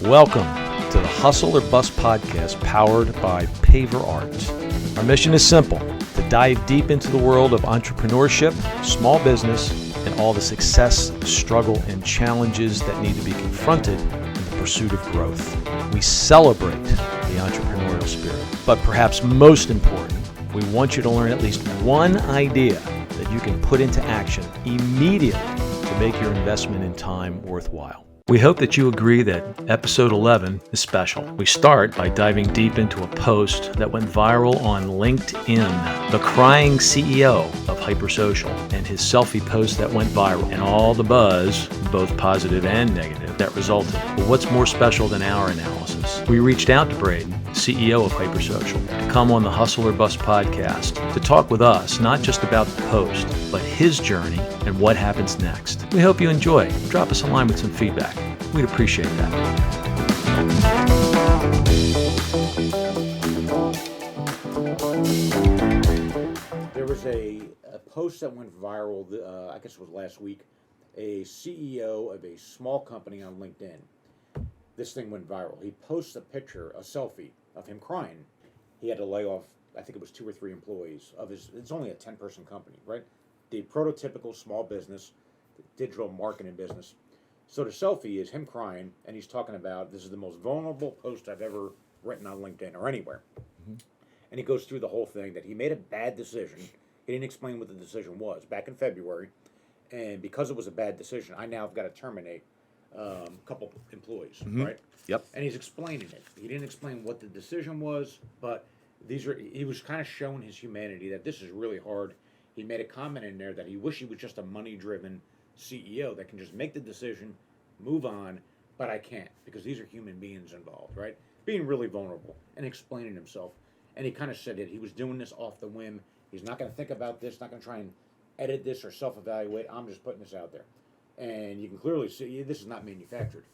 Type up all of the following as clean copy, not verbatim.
Welcome to the Hustle or Bust podcast powered by Paverart. Our mission is simple: to dive deep into the world of entrepreneurship, small business, and all the success, struggle, and challenges that need to be confronted in the pursuit of growth. We celebrate the entrepreneurial spirit, but perhaps most important, we want you to learn at least one idea that you can put into action immediately to make your investment in time worthwhile. We hope that you agree that episode 11 is special. We start by diving deep into a post that went viral on LinkedIn. The crying CEO of HyperSocial and his selfie post that went viral, and all the buzz, both positive and negative, that resulted. But what's more special than our analysis? We reached out to Braden, CEO of HyperSocial, to come on the Hustle or Bust podcast to talk with us, not just about the post, but his journey and what happens next. We hope you enjoy. Drop us a line with some feedback. We'd appreciate that. There was a post that went viral, I guess it was last week, a CEO of a small company on LinkedIn. This thing went viral. He posts a picture, a selfie of him crying. He had to lay off, I think it was 2 or 3 employees of his, it's only a 10-person company, right? The prototypical small business, digital marketing business. So the selfie is him crying, and he's talking about, this is the most vulnerable post I've ever written on LinkedIn or anywhere. Mm-hmm. And he goes through the whole thing that he made a bad decision. He didn't explain what the decision was back in February. And because it was a bad decision, I now have got to terminate a couple employees, right? Yep. And he's explaining it. He didn't explain what the decision was, but he was kind of showing his humanity that this is really hard. He made a comment in there that he wished he was just a money-driven CEO that can just make the decision, move on, but I can't because these are human beings involved, right? Being really vulnerable and explaining himself. And he kind of said that he was doing this off the whim. He's not going to think about this, not going to try and edit this or self-evaluate. I'm just putting this out there. And you can clearly see this is not manufactured.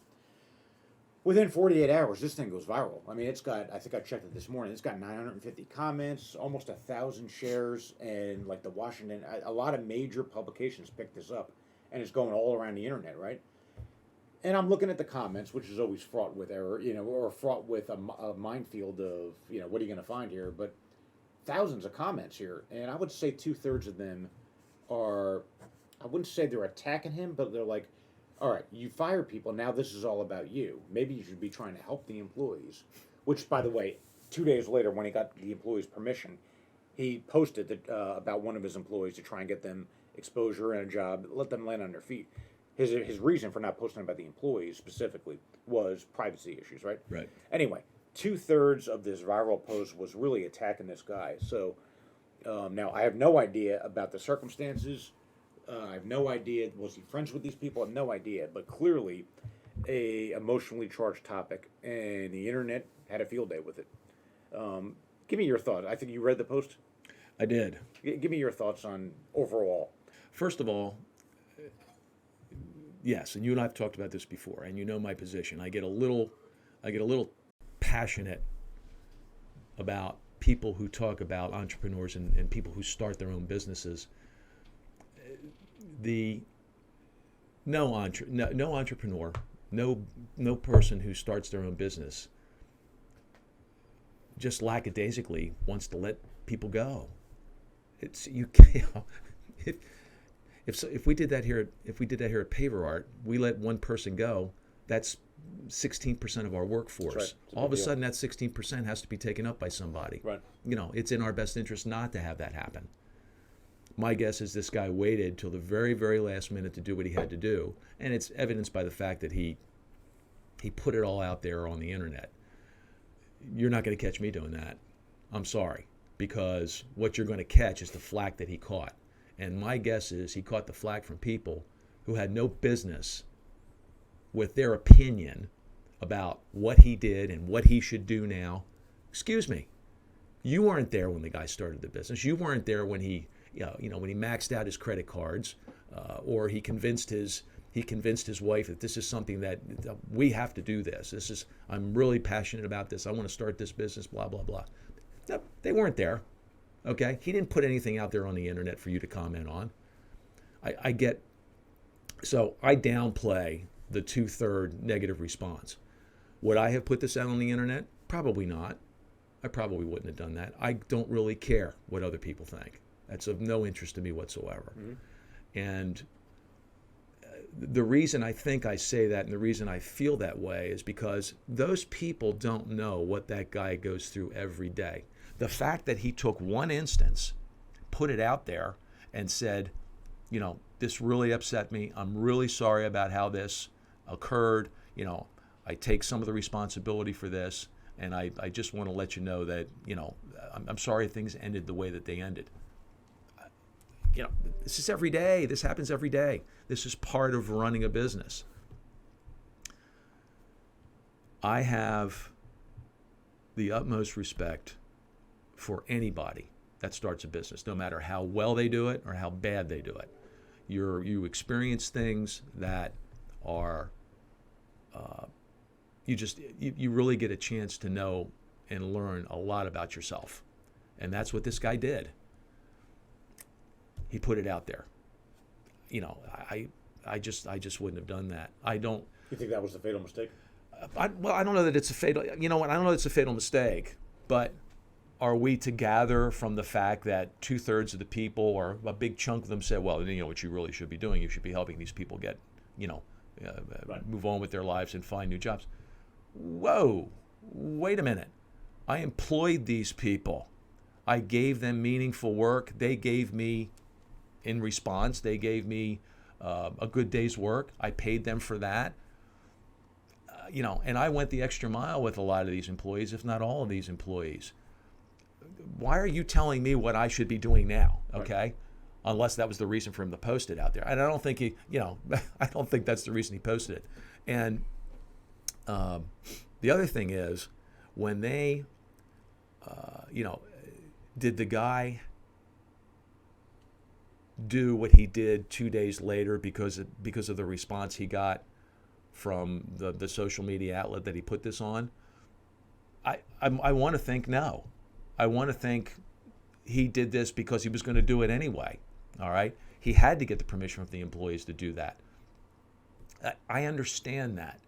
Within 48 hours, this thing goes viral. I mean, it's got, I think I checked it this morning, it's got 950 comments, almost 1,000 shares, and like the Washington, a lot of major publications picked this up, and it's going all around the internet, right? And I'm looking at the comments, which is always fraught with error, or fraught with a minefield of, what are you going to find here? But thousands of comments here, and I would say 2/3 of them are, I wouldn't say they're attacking him, but they're like, all right, you fire people, now this is all about you. Maybe you should be trying to help the employees. Which, by the way, 2 days later, when he got the employees' permission, he posted that, about one of his employees to try and get them exposure and a job, let them land on their feet. His reason for not posting about the employees specifically was privacy issues, right? Right. Anyway, 2/3 of this viral post was really attacking this guy. So now I have no idea about the circumstances. I have no idea, was he friends with these people? I have no idea, but clearly a emotionally charged topic, and the internet had a field day with it. Give me your thoughts. I think you read the post? I did. Give me your thoughts on overall. First of all, yes, and you and I have talked about this before, and you know my position. I get a little passionate about people who talk about entrepreneurs and people who start their own businesses. No entrepreneur, no person who starts their own business just lackadaisically wants to let people go. It's if we did that here at Paverart, we let one person go, that's 16% of our workforce. Right. All of a sudden, that 16% has to be taken up by somebody. Right. It's in our best interest not to have that happen. My guess is this guy waited till the very, very last minute to do what he had to do, and it's evidenced by the fact that he put it all out there on the internet. You're not going to catch me doing that. I'm sorry, because what you're going to catch is the flack that he caught. And my guess is he caught the flack from people who had no business with their opinion about what he did and what he should do now. Excuse me, you weren't there when the guy started the business. You weren't there when he when he maxed out his credit cards, or he convinced his wife that this is something that we have to do this. I'm really passionate about this. I want to start this business, blah, blah, blah. No, they weren't there. Okay? He didn't put anything out there on the internet for you to comment on. So I downplay the 2/3 negative response. Would I have put this out on the internet? Probably not. I probably wouldn't have done that. I don't really care what other people think. That's of no interest to me whatsoever. Mm-hmm. And the reason I think I say that and the reason I feel that way is because those people don't know what that guy goes through every day. The fact that he took one instance, put it out there, and said, you know, this really upset me. I'm really sorry about how this occurred. You know, I take some of the responsibility for this, and I just want to let you know that, you know, I'm sorry things ended the way that they ended. You know, this is every day. This happens every day. This is part of running a business. I have the utmost respect for anybody that starts a business, no matter how well they do it or how bad they do it. You experience things that are, you really get a chance to know and learn a lot about yourself. And that's what this guy did. He put it out there. You know, I just wouldn't have done that. I don't. You think that was a fatal mistake? I don't know that it's a fatal. You know what? I don't know that it's a fatal mistake. But are we to gather from the fact that 2/3 of the people, or a big chunk of them, said, "Well, you know what you really should be doing? You should be helping these people get, you know, right, move on with their lives and find new jobs." Whoa! Wait a minute. I employed these people. I gave them meaningful work. They gave me. In response, they gave me a good day's work. I paid them for that. You know, and I went the extra mile with a lot of these employees, if not all of these employees. Why are you telling me what I should be doing now? Okay, right. Unless that was the reason for him to post it out there, and I don't think he, you know, I don't think that's the reason he posted it. And the other thing is, when they, you know, did the guy do what he did 2 days later because of the response he got from the social media outlet that he put this on? I want to think no. I want to think he did this because he was going to do it anyway. All right, he had to get the permission from the employees to do that. I understand that.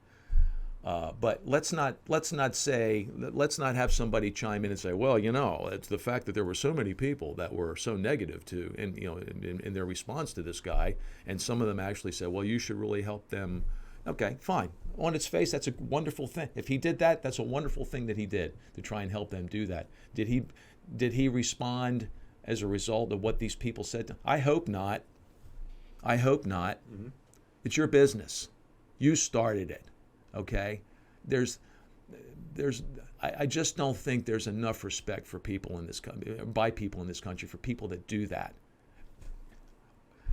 But let's not have somebody chime in and say, well, you know, it's the fact that there were so many people that were so negative to, and you know, in their response to this guy, and some of them actually said, well, you should really help them. Okay, fine. On its face, that's a wonderful thing. If he did that, that's a wonderful thing that he did to try and help them do that. Did he respond as a result of what these people said to him? I hope not. I hope not. Mm-hmm. It's your business. You started it. Okay, I just don't think there's enough respect for people in this country, by people in this country, for people that do that.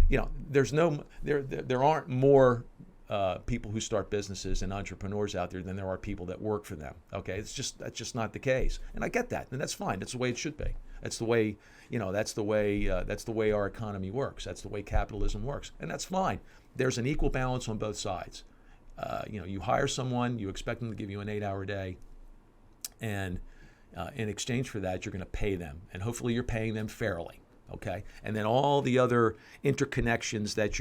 You know, there aren't more people who start businesses and entrepreneurs out there than there are people that work for them. Okay, that's just not the case, and I get that, and that's fine. That's the way it should be. That's the way, you know, that's the way our economy works. That's the way capitalism works, and that's fine. There's an equal balance on both sides. You know, you hire someone, you expect them to give you an 8-hour day, and in exchange for that, you're going to pay them, and hopefully you're paying them fairly, okay? And then all the other interconnections that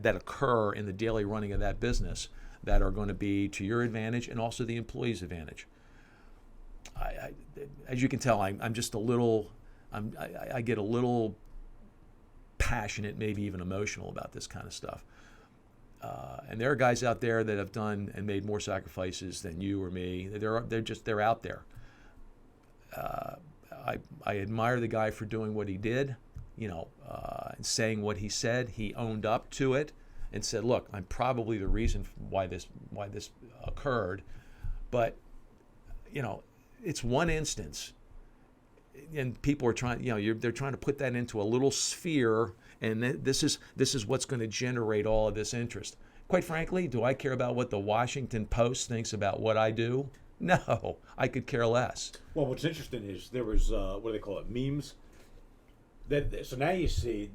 that occur in the daily running of that business that are going to be to your advantage and also the employee's advantage. As you can tell, I'm just a little, I get a little passionate, maybe even emotional about this kind of stuff. And there are guys out there that have done and made more sacrifices than you or me. They're out there. I admire the guy for doing what he did, you know, and saying what he said. He owned up to it and said, "Look, I'm probably the reason why this occurred, but you know, it's one instance." And people are trying, you know, they're trying to put that into a little sphere, and this is what's going to generate all of this interest. Quite frankly, do I care about what the Washington Post thinks about what I do? No, I could care less. Well, what's interesting is there was what do they call it, memes. So now you see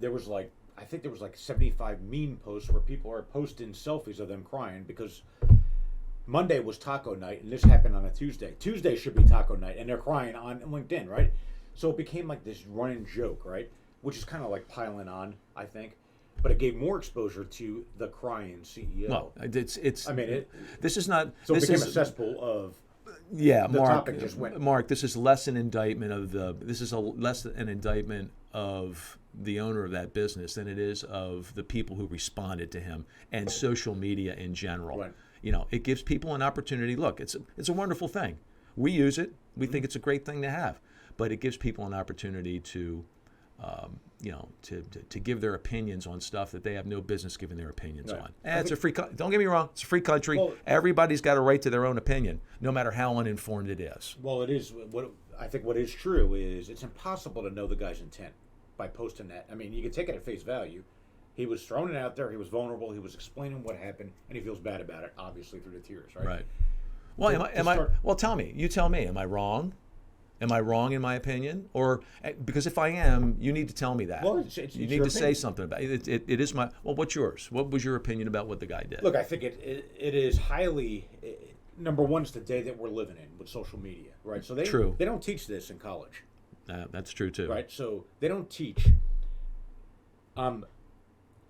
I think there was like 75 meme posts where people are posting selfies of them crying because Monday was taco night, and this happened on a Tuesday. Tuesday should be taco night, and they're crying on LinkedIn, right? So it became like this running joke, right? Which is kind of like piling on, I think. but it gave more exposure to the crying CEO. No, it's. I mean, this is not. so it this became is a cesspool of. Yeah, the Mark. topic just went. Mark, this is less an indictment of the. This is less an indictment of the owner of that business than it is of the people who responded to him and social media in general. Right. You know, it gives people an opportunity. Look, it's a wonderful thing. We use it. We think it's a great thing to have, but it gives people an opportunity to, to give their opinions on stuff that they have no business giving their opinions Right. on. It's a free. Don't get me wrong. It's a free country. Well, everybody's got a right to their own opinion, no matter how uninformed it is. Well, it is. What is true is it's impossible to know the guy's intent by posting that. I mean, you can take it at face value. He was throwing it out there. He was vulnerable. He was explaining what happened, and he feels bad about it, obviously through the tears, right? Right. Well, well, tell me. You tell me. Am I wrong? Am I wrong in my opinion? Or because if I am, you need to tell me that. Well, you need to say something about it. It is my. Well, what's yours? What was your opinion about what the guy did? Look, I think it is highly. Number one is the day that we're living in with social media, right? So they don't teach this in college. That's true too. Right. So they don't teach. I'm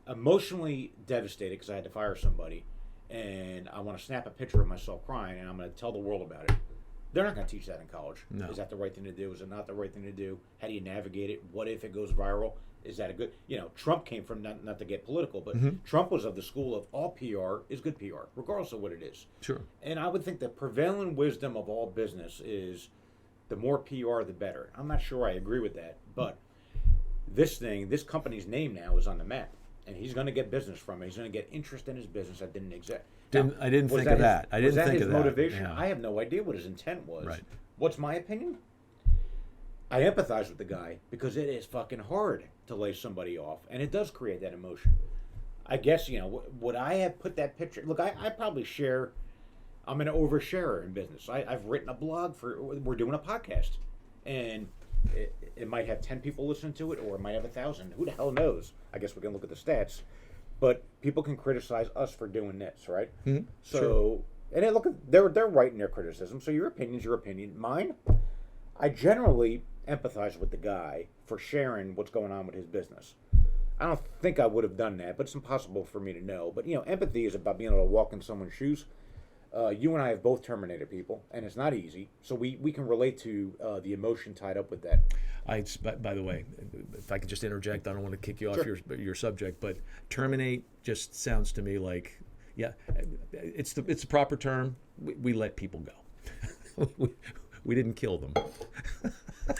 emotionally devastated because I had to fire somebody, and I want to snap a picture of myself crying, and I'm going to tell the world about it. They're not going to teach that in college. No. Is that the right thing to do? Is it not the right thing to do? How do you navigate it? What if it goes viral? Is that a good? Trump came from not to get political, but Trump was of the school of all PR is good PR, regardless of what it is. Sure. And I would think the prevailing wisdom of all business is the more PR, the better. I'm not sure I agree with that, but this company's name now is on the map, and he's going to get business from it. He's going to get interest in his business that didn't exist. I didn't think of that. I didn't think of that. Motivation? Yeah. I have no idea what his intent was. Right. What's my opinion? I empathize with the guy because it is fucking hard to lay somebody off, and it does create that emotion. I guess, would I have put that picture? Look, I probably share. I'm an oversharer in business. I've written a blog we're doing a podcast, and it might have 10 people listen to it, or it might have 1,000. Who the hell knows? I guess we can look at the stats. But people can criticize us for doing this, right? Mm-hmm. So, sure. And they're right in their criticism. So your opinion's your opinion. Mine, I generally empathize with the guy for sharing what's going on with his business. I don't think I would have done that, but it's impossible for me to know. But empathy is about being able to walk in someone's shoes. You and I have both terminated people, and it's not easy. So we can relate to the emotion tied up with that. By the way, if I could just interject, I don't want to kick you off Sure. your subject, but terminate just sounds to me like, yeah, it's the proper term. We let people go. we didn't kill them.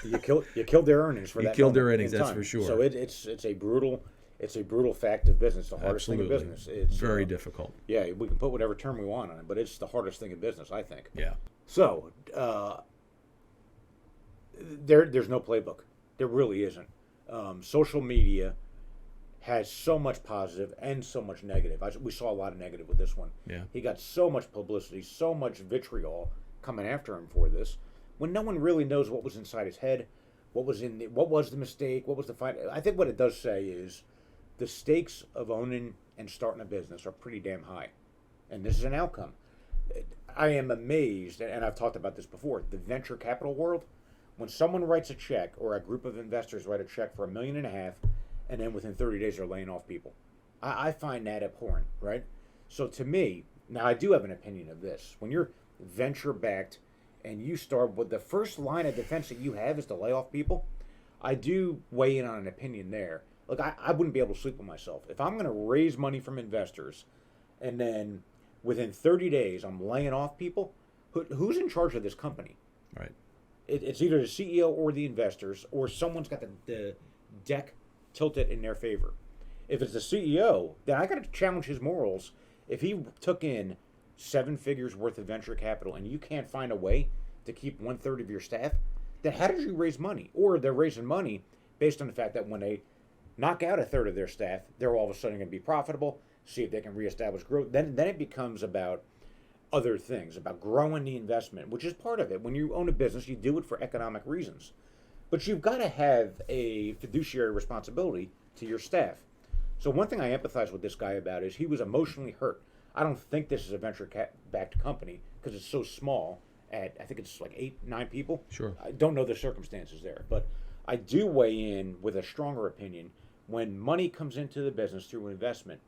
You killed their earnings for that. You killed their moment earnings, in that's time. for sure. So it's a brutal fact of business. The hardest Absolutely. thing in business. It's very difficult. Yeah, we can put whatever term we want on it, but it's the hardest thing in business, I think. Yeah. So there's no playbook. There really isn't. Social media has so much positive and so much negative. We saw a lot of negative with this one. Yeah. He got so much publicity, so much vitriol coming after him for this, when no one really knows what was inside his head, what was the mistake, what was the fight. I think what it does say is the stakes of owning and starting a business are pretty damn high, and this is an outcome. I am amazed, and I've talked about this before, the venture capital world, when someone writes a check or a group of investors write a check for $1.5 million, and then within 30 days they're laying off people. I find that abhorrent, right? So to me, now I do have an opinion of this. When you're venture backed and you start with the first line of defense that you have is to lay off people, I do weigh in on an opinion there. Look, I wouldn't be able to sleep with myself. If I'm going to raise money from investors and then within 30 days I'm laying off people, who's in charge of this company? Right. It's either the CEO or the investors, or someone's got the deck tilted in their favor. If it's the CEO, then I got to challenge his morals. If he took in 7 figures worth of venture capital and you can't find a way to keep 1/3 of your staff, then how did you raise money? Or they're raising money based on the fact that when they knock out 1/3 of their staff, they're all of a sudden going to be profitable, see if they can reestablish growth. Then it becomes about other things, about growing the investment, which is part of it. When you own a business, you do it for economic reasons. But you've got to have a fiduciary responsibility to your staff. So one thing I empathize with this guy about is he was emotionally hurt. I don't think this is a venture-backed company because it's so small. I think it's like 8-9 people. Sure. I don't know the circumstances there, but I do weigh in with a stronger opinion when money comes into the business through investment,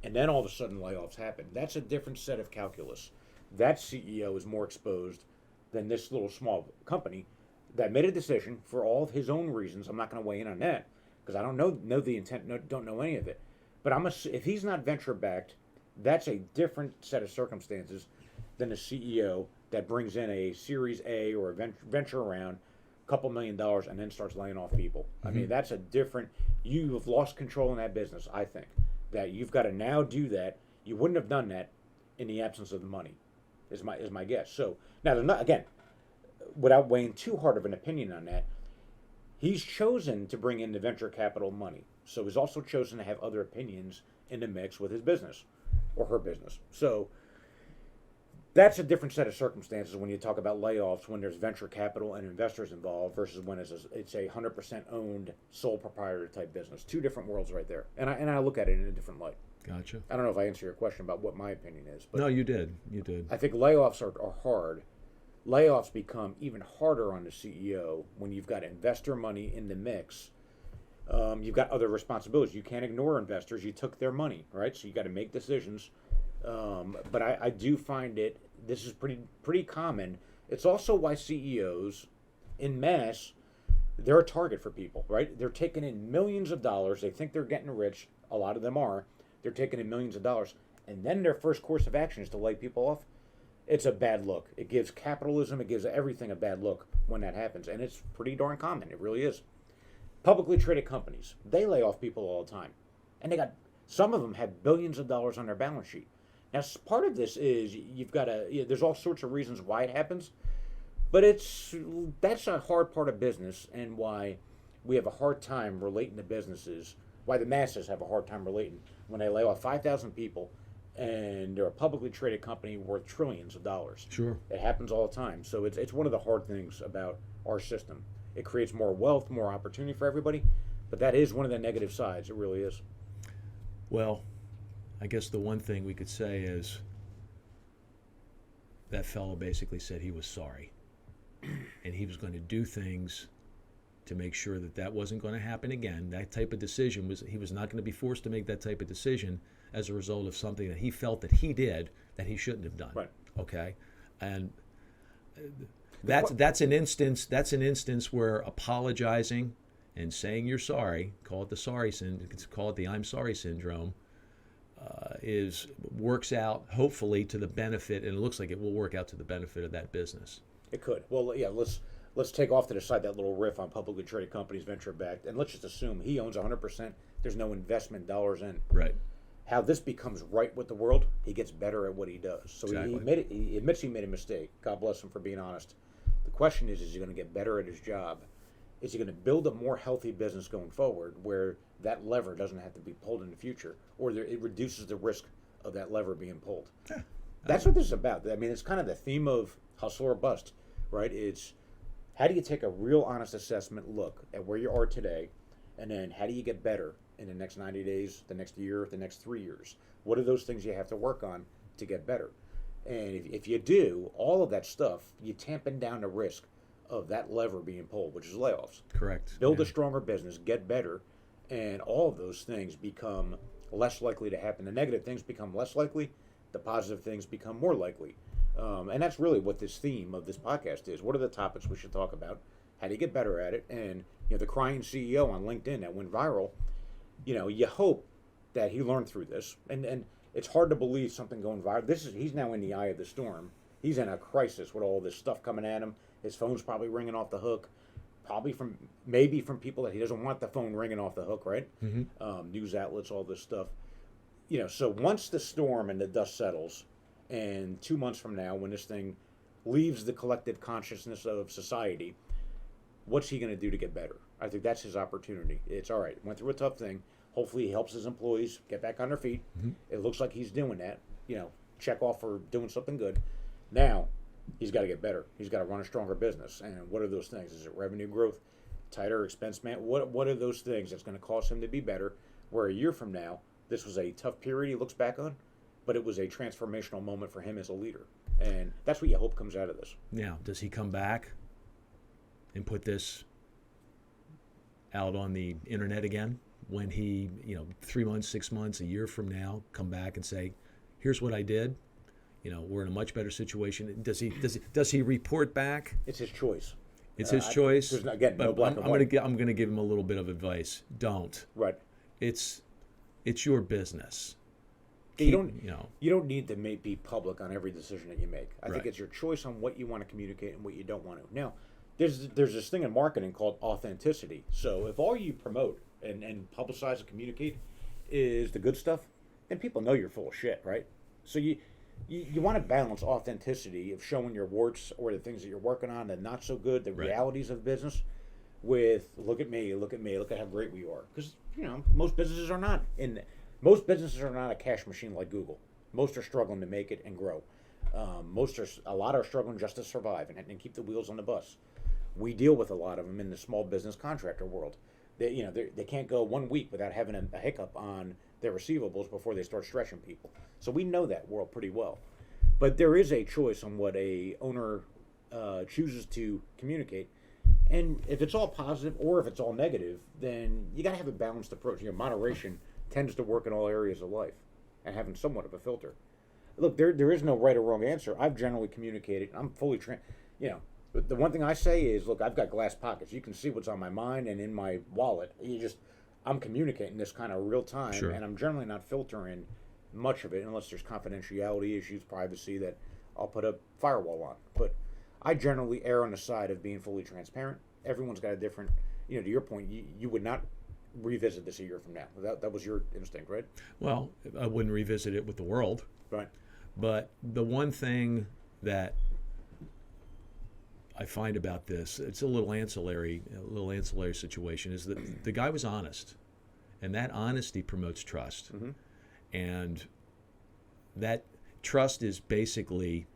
and then all of a sudden layoffs happen, that's a different set of calculus. That CEO is more exposed than this little small company that made a decision for all of his own reasons. I'm not going to weigh in on that because I don't know the intent, don't know any of it. But if he's not venture backed, that's a different set of circumstances than a CEO that brings in a Series A or a venture round, a couple $1 million, and then starts laying off people. I mean, that's a different. You have lost control in that business. I think that you've got to now do that. You wouldn't have done that in the absence of the money, is my guess. So now, again, without weighing too hard of an opinion on that, he's chosen to bring in the venture capital money. So he's also chosen to have other opinions in the mix with his business or her business. So that's a different set of circumstances when you talk about layoffs, when there's venture capital and investors involved versus when it's a 100% owned sole proprietor type business. Two different worlds right there. And I look at it in a different light. Gotcha. I don't know if I answered your question about what my opinion is. But no, you did. You did. I think layoffs are hard. Layoffs become even harder on the CEO when you've got investor money in the mix. You've got other responsibilities. You can't ignore investors. You took their money, right? So you got to make decisions. But I do find this is pretty common. It's also why CEOs en masse, they're a target for people, right? They're taking in millions of dollars. They think they're getting rich. A lot of them are. They're taking in millions of dollars. And then their first course of action is to lay people off. It's a bad look. It gives capitalism, it gives everything a bad look when that happens. And it's pretty darn common. It really is. Publicly traded companies, they lay off people all the time. And some of them have billions of dollars on their balance sheet. Now, part of this is there's all sorts of reasons why it happens. But that's a hard part of business and why we have a hard time relating to businesses, why the masses have a hard time relating when they lay off 5,000 people and they're a publicly traded company worth trillions of dollars. Sure. It happens all the time. So it's one of the hard things about our system. It creates more wealth, more opportunity for everybody, but that is one of the negative sides. It really is. Well, I guess the one thing we could say is that fellow basically said he was sorry. And he was going to do things to make sure that wasn't going to happen again. That type of decision he was not going to be forced to make that type of decision as a result of something that he felt that he did that he shouldn't have done. Right. Okay? And that's an instance where apologizing and saying you're sorry, call it the I'm sorry syndrome, works out hopefully to the benefit, and it looks like it will work out to the benefit of that business. It could. Well, yeah, let's take off to the side that little riff on publicly traded companies, venture backed, and let's just assume he owns 100%. There's no investment dollars in. Right. How this becomes right with the world, he gets better at what he does. So exactly. he admits he made a mistake. God bless him for being honest. The question is he going to get better at his job? Is he going to build a more healthy business going forward where that lever doesn't have to be pulled in the future, or it reduces the risk of that lever being pulled? Yeah. That's what this is about. I mean, it's kind of the theme of hustle or bust, right? It's how do you take a real honest assessment look at where you are today, and then how do you get better in the next 90 days, the next year, the next 3 years? What are those things you have to work on to get better? And if you do all of that stuff, you tamping down the risk of that lever being pulled, which is layoffs. Correct. Build a stronger business, get better, and all of those things become less likely to happen. The negative things become less likely. The positive things become more likely. And that's really what this theme of this podcast is. What are the topics we should talk about? How do you get better at it? And the crying CEO on LinkedIn that went viral, you hope that he learned through this. And it's hard to believe something going viral. He's now in the eye of the storm. He's in a crisis with all this stuff coming at him. His phone's probably ringing off the hook, maybe from people that he doesn't want the phone ringing off the hook, right? Mm-hmm. News outlets, all this stuff. So once the storm and the dust settles, and 2 months from now, when this thing leaves the collective consciousness of society, what's he going to do to get better? I think that's his opportunity. It's all right. Went through a tough thing. Hopefully he helps his employees get back on their feet. Mm-hmm. It looks like he's doing that. Check off for doing something good. Now, he's got to get better. He's got to run a stronger business. And what are those things? Is it revenue growth, tighter expense management? What are those things that's going to cause him to be better? Where a year from now, this was a tough period he looks back on, but it was a transformational moment for him as a leader. And that's what you hope comes out of this. Now, does he come back and put this out on the internet again when he, 3 months, 6 months, a year from now, come back and say, here's what I did. We're in a much better situation. Does he report back? It's his choice. It's his choice. There's again no black and white. I'm gonna give him a little bit of advice. Don't. Right. It's your business. You don't need to be public on every decision that you make. I think it's your choice on what you want to communicate and what you don't want to. Now, there's this thing in marketing called authenticity. So if all you promote and publicize and communicate is the good stuff, then people know you're full of shit, right? So you want to balance authenticity of showing your warts or the things that you're working on, the not so good, the realities of business, with look at me, look at how great we are. Because most businesses are not a cash machine like Google. Most are struggling to make it and grow. A lot are struggling just to survive and keep the wheels on the bus. We deal with a lot of them in the small business contractor world. They can't go 1 week without having a hiccup on their receivables before they start stretching people. So we know that world pretty well. But there is a choice on what a owner chooses to communicate. And if it's all positive or if it's all negative, then you got to have a balanced approach. Moderation tends to work in all areas of life, and having somewhat of a filter. Look, there is no right or wrong answer. I've generally communicated. I'm fully the one thing I say is, look, I've got glass pockets. You can see what's on my mind and in my wallet. I'm communicating this kind of real time, and I'm generally not filtering much of it unless there's confidentiality issues, privacy that I'll put a firewall on. But I generally err on the side of being fully transparent. Everyone's got a different, to your point, you would not revisit this a year from now. That was your instinct, right? Well, I wouldn't revisit it with the world. Right. But the one thing that I find about this, it's a little ancillary situation, is that the guy was honest, and that honesty promotes trust. Mm-hmm. And that trust is basically,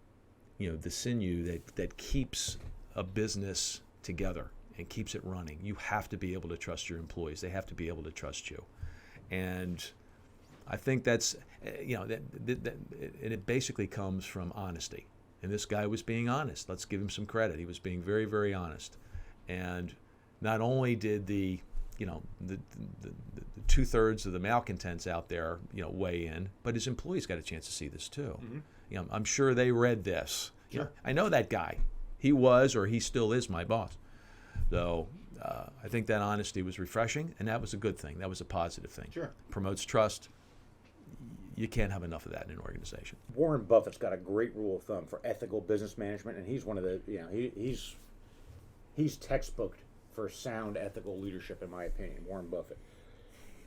the sinew that keeps a business together and keeps it running. You have to be able to trust your employees. They have to be able to trust you. And I think that's, it basically comes from honesty. And this guy was being honest. Let's give him some credit. He was being very, very honest. And not only did the 2/3 of the malcontents out there, weigh in, but his employees got a chance to see this too. Mm-hmm. I'm sure they read this. Sure. I know that guy. He was, or he still is, my boss. So I think that honesty was refreshing, and that was a good thing. That was a positive thing. Sure. Promotes trust. You can't have enough of that in an organization. Warren Buffett's got a great rule of thumb for ethical business management, and he's one of the, he's textbooked for sound ethical leadership, in my opinion. Warren Buffett.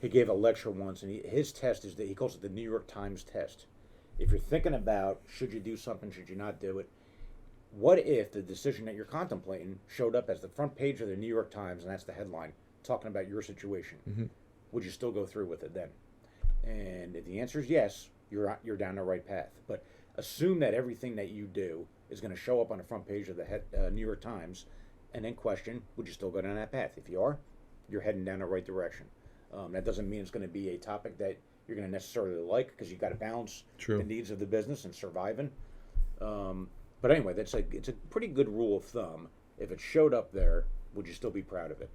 He gave a lecture once, and his test is that he calls it the New York Times test. If you're thinking about should you do something, should you not do it, what if the decision that you're contemplating showed up as the front page of the New York Times, and that's the headline, talking about your situation? Mm-hmm. Would you still go through with it then? And if the answer is yes, you're down the right path. But assume that everything that you do is going to show up on the front page of the New York Times, and then question, would you still go down that path? If you are, you're heading down the right direction. That doesn't mean it's going to be a topic that you're going to necessarily like, because you've got to balance the needs of the business and surviving. But anyway, it's a pretty good rule of thumb. If it showed up there, would you still be proud of it?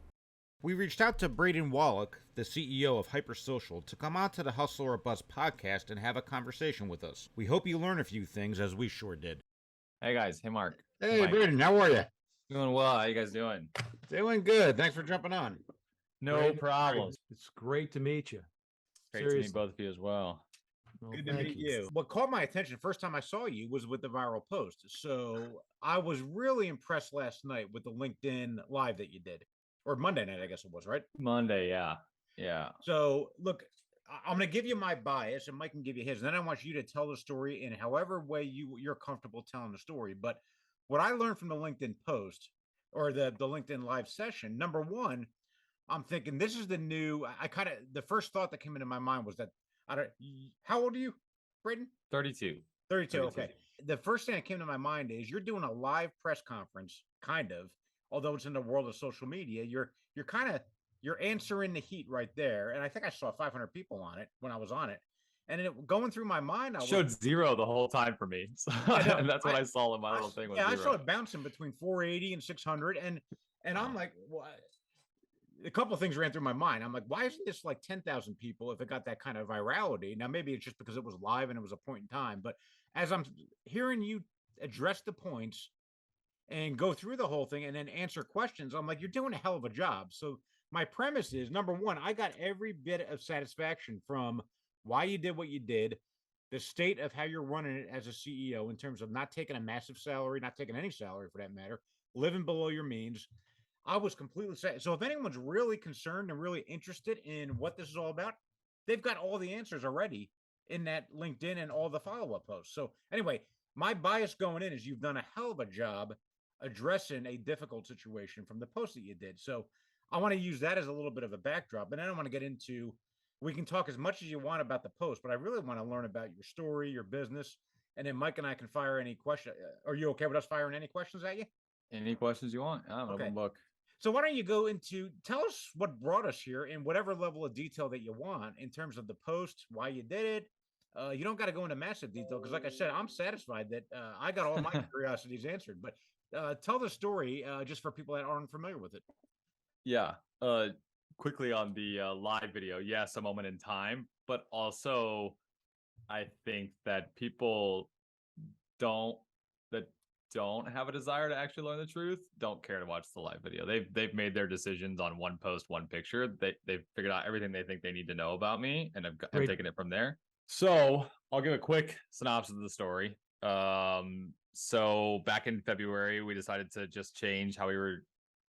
We reached out to Braden Wallake, the CEO of HyperSocial, to come on to the Hustle or Bust podcast and have a conversation with us. We hope you learn a few things, as we sure did. Hey guys, hey Mark. Hey Braden, how are you? Doing well. How you guys doing? Doing good. Thanks for jumping on. No problem. It's great to meet you. Great to meet both of you as well. Good to meet you. What caught my attention first time I saw you was with the viral post. So I was really impressed last night with the LinkedIn live that you did. Or Monday night, I guess it was, right? Monday, yeah. Yeah. So, look, I'm going to give you my bias, and Mike can give you his. And then I want you to tell the story in however way you're comfortable telling the story. But what I learned from the LinkedIn post, or the LinkedIn live session, number one, I'm thinking this is the new, the first thought that came into my mind was that, how old are you, Braden? 32. 32, okay. The first thing that came to my mind is you're doing a live press conference, kind of, although it's in the world of social media. You're answering the heat right there. And I think I saw 500 people on it when I was on it. And going through my mind, I showed zero the whole time for me. So, and that's what I saw in my little thing. Yeah, I saw it bouncing between 480 and 600. And I'm like, what? a couple of things ran through my mind. I'm like, why isn't this like 10,000 people if it got that kind of virality? Now, maybe it's just because it was live and it was a point in time. But as I'm hearing you address the points and go through the whole thing and then answer questions, I'm like, you're doing a hell of a job. So my premise is, number one, I got every bit of satisfaction from why you did what you did, the state of how you're running it as a CEO in terms of not taking a massive salary, not taking any salary for that matter, living below your means. I was completely set. So if anyone's really concerned and really interested in what this is all about, they've got all the answers already in that LinkedIn and all the follow-up posts. So anyway, my bias going in is you've done a hell of a job addressing a difficult situation from the post that you did. So I want to use that as a little bit of a backdrop, and then I want to get into, we can talk as much as you want about the post, but I really want to learn about your story, your business, and then Mike and I can fire any question. Are you okay with us firing any questions at you? Any questions you want? I'm an Okay. open book. So why don't you go into, tell us what brought us here in whatever level of detail that you want in terms of the post, why you did it. You don't got to go into massive detail because, like I said, I'm satisfied that I got all my curiosities answered. But tell the story just for people that aren't familiar with it. Yeah. Quickly on the live video, yes, a moment in time, but also I think that people don't have a desire to actually learn the truth don't care to watch the live video. They've made their decisions on one post, one picture. They've figured out everything they think they need to know about me, and I've taken it from there. So I'll give a quick synopsis of the story. So back in February, we decided to just change how we were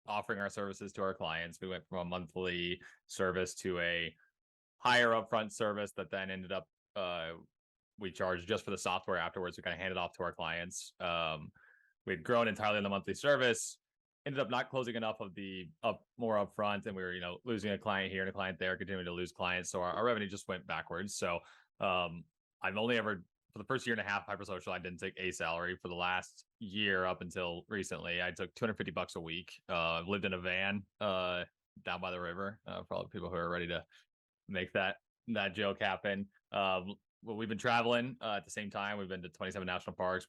offering our services to our clients. We went from a monthly service to a higher upfront service that then ended up we charged just for the software afterwards. We kind of handed off to our clients. We'd grown entirely on the monthly service, ended up not closing enough of the more upfront, and we were losing a client here and a client there, continuing to lose clients. So our revenue just went backwards. So I've only ever, for the first year and a half, HyperSocial, I didn't take a salary. For the last year up until recently, I took $250 a week. I've lived in a van down by the river for all the people who are ready to make that joke happen. Well, we've been traveling at the same time. We've been to 27 national parks.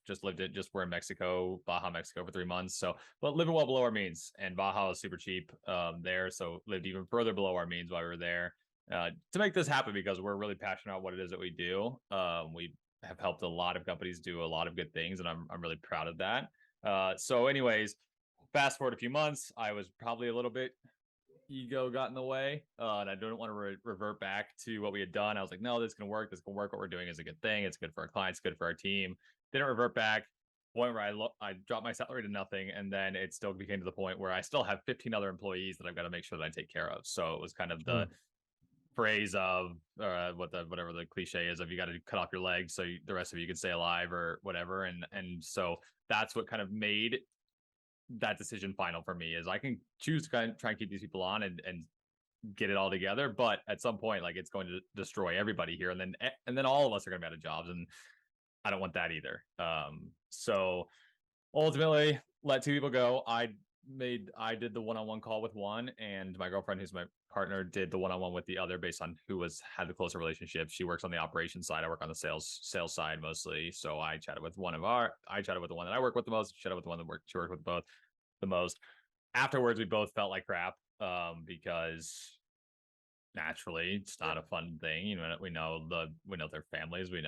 We're in Mexico, Baja, Mexico for 3 months. So, but living well below our means, and Baja is super cheap there. So lived even further below our means while we were there to make this happen because we're really passionate about what it is that we do. We have helped a lot of companies do a lot of good things, and I'm really proud of that. So anyways, fast forward a few months, I was probably a little bit ego got in the way, and I don't want to revert back to what we had done. I was like, no, this can work. What we're doing is a good thing. It's good for our clients, good for our team. Didn't revert back. Point where I dropped my salary to nothing, and then it still became to the point where I still have 15 other employees that I've got to make sure that I take care of. So it was kind of the phrase of whatever the cliche is of you got to cut off your legs so the rest of you can stay alive or whatever. And so that's what kind of made that decision final for me. Is I can choose to kind of try and keep these people on and get it all together, but at some point, like, it's going to destroy everybody here, and then all of us are going to be out of jobs, and I don't want that either. So ultimately let 2 people go. I did the one-on-one call with one, and my girlfriend, who's my partner, did the one-on-one with the other based on who had the closer relationship. She works on the operations side. I work on the sales side mostly. So I chatted with the one that I work with the most, chatted with the one that she worked with both the most. Afterwards, we both felt like crap because naturally it's not a fun thing. We know their families. We've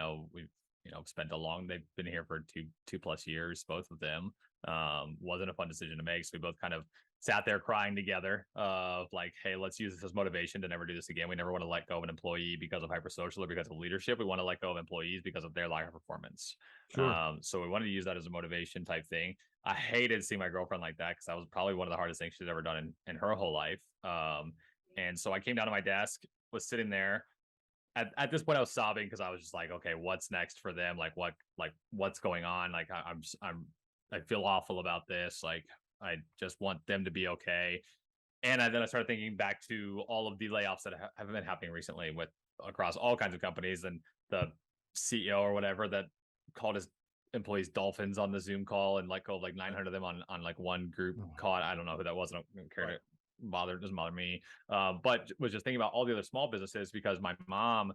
they've been here for two plus years, both of them. Wasn't a fun decision to make. So we both kind of sat there crying together of like, hey, let's use this as motivation to never do this again. We never want to let go of an employee because of HyperSocial or because of leadership. We want to let go of employees because of their lack of performance. Sure. So we wanted to use that as a motivation type thing. I hated seeing my girlfriend like that because that was probably one of the hardest things she's ever done in her whole life. And so I came down to my desk, was sitting there. At this point, I was sobbing because I was just like, okay, what's next for them? What's going on? Like, I feel awful about this. Like, I just want them to be okay. And then I started thinking back to all of the layoffs that have been happening recently across all kinds of companies, and the CEO or whatever that called his employees dolphins on the Zoom call and let go of like 900 of them on like one group call. I don't know who that was. I don't care to bother. It doesn't bother me. But was just thinking about all the other small businesses, because my mom,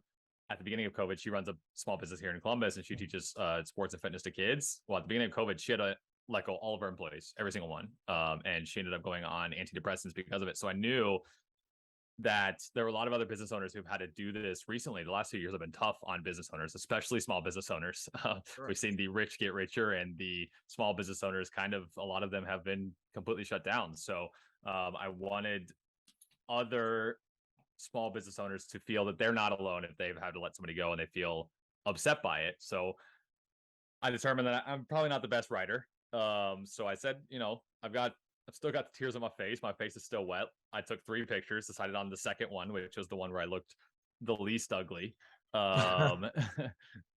at the beginning of COVID, she runs a small business here in Columbus, and she teaches sports and fitness to kids. Well, at the beginning of COVID, she had let go all of our employees, every single one. And she ended up going on antidepressants because of it. So I knew that there were a lot of other business owners who've had to do this recently. The last 2 years have been tough on business owners, especially small business owners. Sure. We've seen the rich get richer, and the small business owners a lot of them have been completely shut down. So I wanted other small business owners to feel that they're not alone if they've had to let somebody go and they feel upset by it. So I determined that I'm probably not the best writer. So I said, I've still got the tears on my face. My face is still wet. I took 3 pictures, decided on the second one, which was the one where I looked the least ugly. And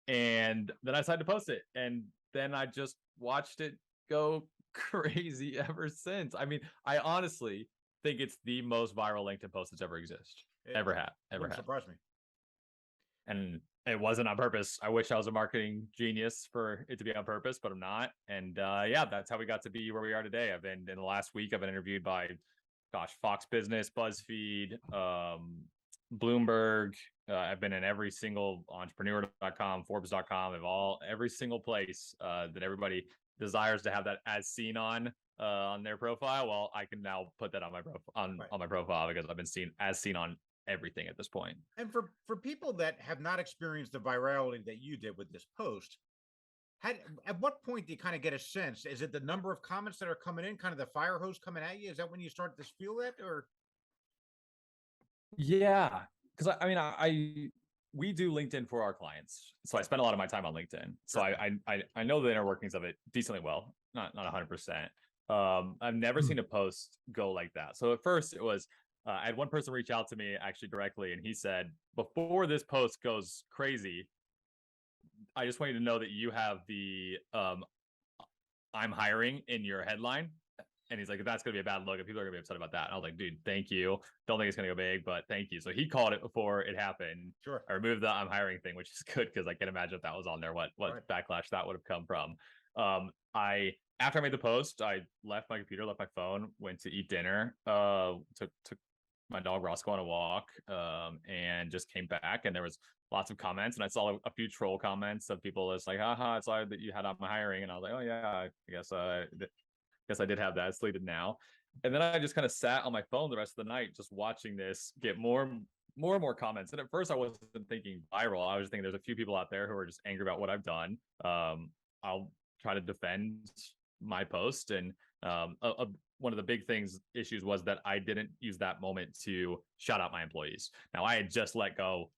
then I decided to post it. And then I just watched it go crazy ever since. I mean, I honestly think it's the most viral LinkedIn post that's ever Wouldn't surprise me. And it wasn't on purpose. I wish I was a marketing genius for it to be on purpose, but I'm not. And that's how we got to be where we are today. In the last week, I've been interviewed by, Fox Business, BuzzFeed, Bloomberg. I've been in every single Entrepreneur.com, Forbes.com, every single place that everybody desires to have that as seen on their profile. Well, I can now put that on my on my profile because I've been seen on everything at this point. And for people that have not experienced the virality that you did with this post, at what point do you kind of get a sense? Is it the number of comments that are coming in, kind of the fire hose coming at you? Is that when you start to feel that, or? Yeah, because we do LinkedIn for our clients, so I spend a lot of my time on LinkedIn. So I know the inner workings of it decently well, not 100%. I've never seen a post go like that. So at first it was, I had one person reach out to me actually directly, and he said, before this post goes crazy, I just want you to know that you have the I'm hiring in your headline. And he's like, that's going to be a bad look, and people are going to be upset about that. And I was like, dude, thank you. Don't think it's going to go big, but thank you. So he called it before it happened. Sure. I removed the I'm hiring thing, which is good because I can imagine if that was on there, what backlash that would have come from. After I made the post, I left my computer, left my phone, went to eat dinner, took my dog Roscoe on a walk, and just came back, and there was lots of comments, and I saw a few troll comments of people that's like, haha, I saw that you had on my hiring, and I was like, oh yeah, I guess I did have that. It's deleted now. And then I just kind of sat on my phone the rest of the night, just watching this get more and more comments. And at first I wasn't thinking viral. I was thinking there's a few people out there who are just angry about what I've done. I'll try to defend my post. And one of the big issues was that I didn't use that moment to shout out my employees. Now I had just let go.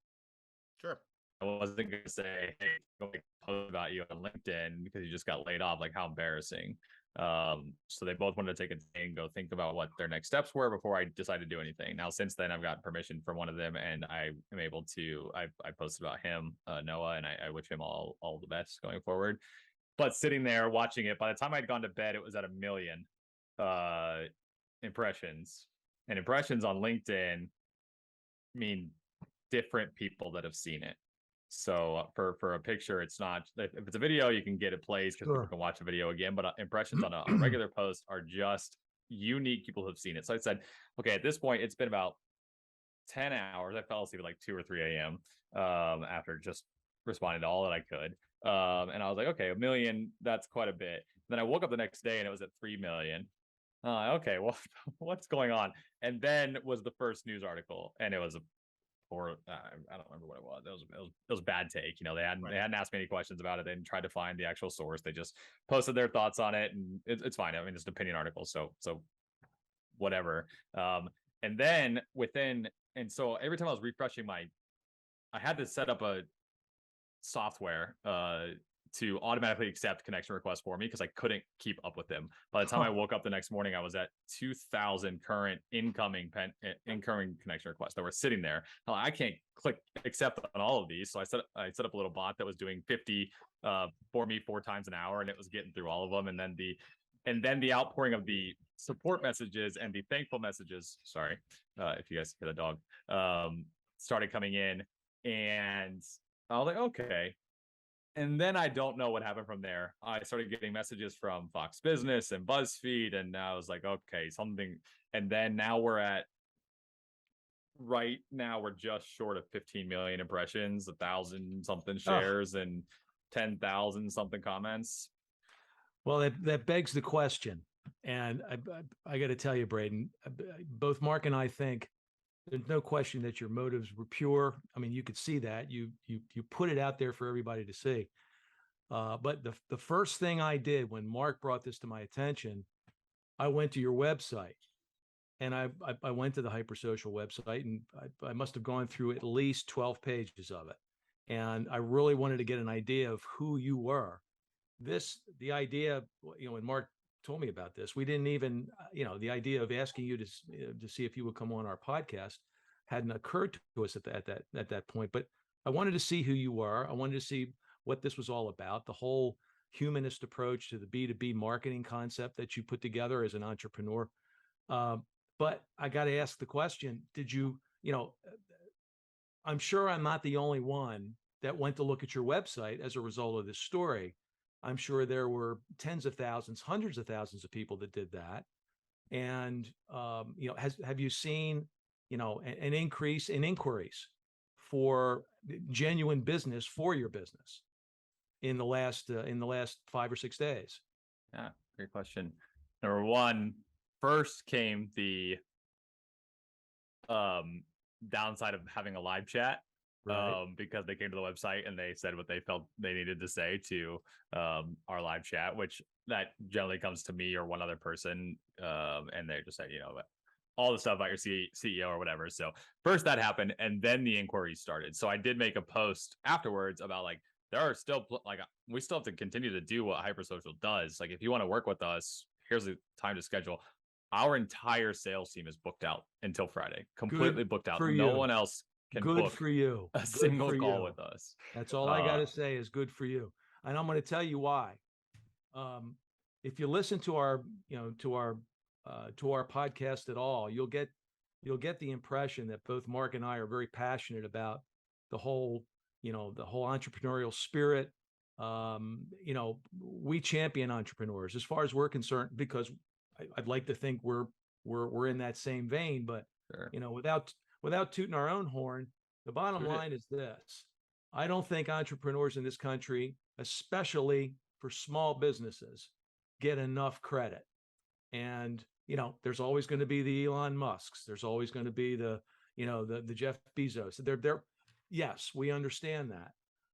Sure. I wasn't going to say, hey, go post about you on LinkedIn because you just got laid off. Like, how embarrassing. So they both wanted to take a day and go think about what their next steps were before I decided to do anything. Now, since then, I've gotten permission from one of them, and I am able to, I posted about him, Noah, and I wish him all the best going forward. But sitting there watching it, by the time I'd gone to bed, it was at 1 million impressions. And impressions on LinkedIn mean different people that have seen it. So for a picture, it's not, if it's a video, you can get it plays because people can watch the video again, but impressions on a regular post are just unique people who have seen it. So I said, okay, at this point, it's been about 10 hours. I fell asleep at like 2 or 3 a.m. After just responding to all that I could. And I was like, okay, 1 million, that's quite a bit. Then I woke up the next day and it was at 3 million. Okay, well, what's going on? And then was the first news article, and it was I don't remember what it was. It was bad take. They hadn't asked me any questions about it. They didn't try to find the actual source. They just posted their thoughts on it, and it's fine. I mean, it's an opinion article, so whatever. And then so every time I was refreshing I had to set up a software to automatically accept connection requests for me because I couldn't keep up with them. By the time I woke up the next morning, I was at 2,000 current incoming connection requests that were sitting there. Now, I can't click accept on all of these, so I set up a little bot that was doing 50 for me 4 times an hour, and it was getting through all of them. And then the outpouring of the support messages and the thankful messages. Sorry, if you guys hear the dog, started coming in, and I was like, okay. And then I don't know what happened from there. I started getting messages from Fox Business and BuzzFeed, and I was like, okay, something. And then right now we're just short of 15 million impressions, 1,000 something shares, and 10,000 something comments. Well, that begs the question. And I got to tell you, Braden, both Mark and I think there's no question that your motives were pure. I mean, you could see that you put it out there for everybody to see. But the first thing I did when Mark brought this to my attention, I went to your website, and I went to the HyperSocial website, and I must have gone through at least 12 pages of it, and I really wanted to get an idea of who you were. The idea, when Mark told me about this, we didn't even, the idea of asking you to see if you would come on our podcast hadn't occurred to us at that point. But I wanted to see who you were. I wanted to see what this was all about, the whole humanist approach to the B2B marketing concept that you put together as an entrepreneur. But I got to ask the question, did you, I'm sure I'm not the only one that went to look at your website as a result of this story. I'm sure there were tens of thousands, hundreds of thousands of people that did that. And, have you seen, an increase in inquiries for genuine business for your business in the last 5 or 6 days? Yeah, great question. Number one, first came the downside of having a live chat. Right. Because they came to the website and they said what they felt they needed to say to our live chat, which that generally comes to me or one other person, and they just said, all the stuff about your CEO or whatever. So first that happened, and then the inquiries started. So I did make a post afterwards about there are still we still have to continue to do what HyperSocial does. Like, if you want to work with us, here's the time to schedule. Our entire sales team is booked out until Friday, completely booked out. No one else can book for you. a single call with us. That's all I got to say is good for you. And I'm going to tell you why. If you listen to our podcast at all, you'll get the impression that both Mark and I are very passionate about the whole entrepreneurial spirit. We champion entrepreneurs as far as we're concerned, because I'd like to think we're in that same vein, but Sure. Without tooting our own horn, the bottom line is this. I don't think entrepreneurs in this country, especially for small businesses, get enough credit. And, there's always going to be the Elon Musks. There's always going to be the Jeff Bezos. Yes, we understand that.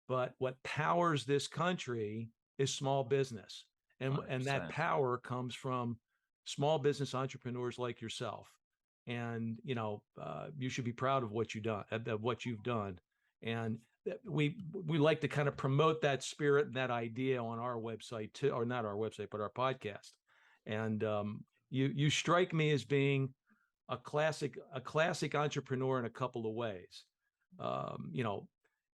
But what powers this country is small business. And that power comes from small business entrepreneurs like yourself. And you should be proud of what you've done. And we like to kind of promote that spirit and that idea on our website too, or not our website, but our podcast. And you strike me as being a classic entrepreneur in a couple of ways.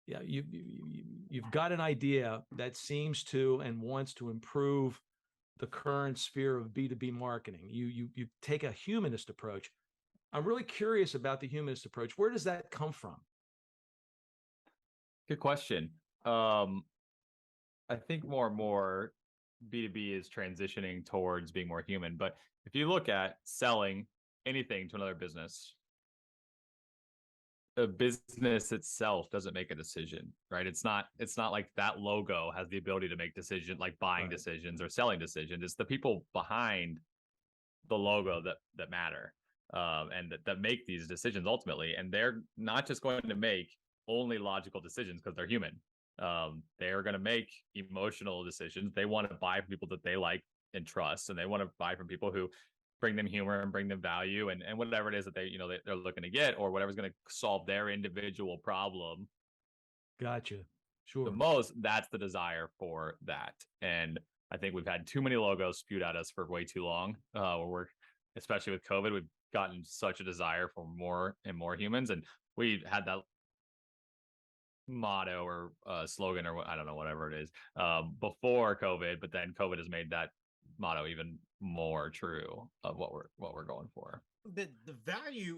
You've got an idea that seems to and wants to improve the current sphere of B2B marketing. You take a humanist approach. I'm really curious about the humanist approach. Where does that come from? Good question. I think more and more B2B is transitioning towards being more human. But if you look at selling anything to another business, the business itself doesn't make a decision, right? It's not like that logo has the ability to make decisions, like buying decisions or selling decisions. It's the people behind the logo that matter. And that make these decisions ultimately. And they're not just going to make only logical decisions because they're human. They're going to make emotional decisions. They want to buy from people that they like and trust, and they want to buy from people who bring them humor and bring them value and whatever it is that they're looking to get, or whatever's going to solve their individual problem. Gotcha. Sure. The most, that's the desire for that. And I think we've had too many logos spewed at us for way too long. Especially with COVID, we've gotten such a desire for more and more humans, and we had that motto or slogan or I don't know, whatever it is, before COVID, but then COVID has made that motto even more true of what we're going for. The value,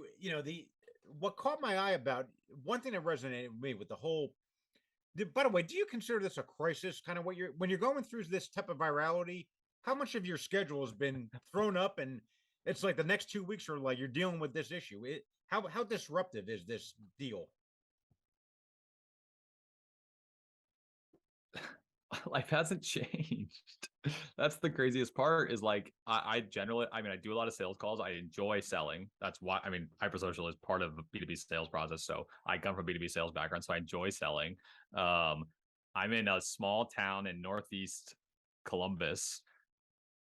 what caught my eye about one thing that resonated with me with the whole. By the way, do you consider this a crisis? Kind of when you're going through this type of virality, how much of your schedule has been thrown up, and it's like the next 2 weeks are like you're dealing with this issue? How disruptive is this deal? life hasn't changed. That's the craziest part is like, I generally, I mean, I do a lot of sales calls. I enjoy selling. That's why, I mean, HyperSocial is part of the B2B sales process. So I come from B2B sales background. So I enjoy selling. I'm in a small town in Northeast Columbus.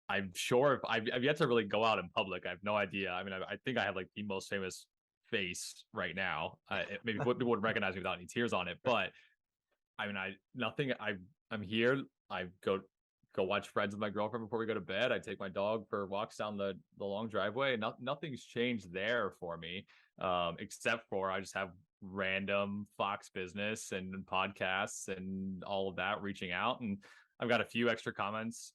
I'm sure if I've yet to really go out in public. I have no idea. I mean, I think I have like the most famous face right now. Maybe people wouldn't recognize me without any tears on it, but I mean, I'm here. I go watch Friends with my girlfriend before we go to bed. I take my dog for walks down the long driveway. Nothing's changed there for me, except for I just have random Fox Business and podcasts and all of that reaching out, and I've got quite a few extra comments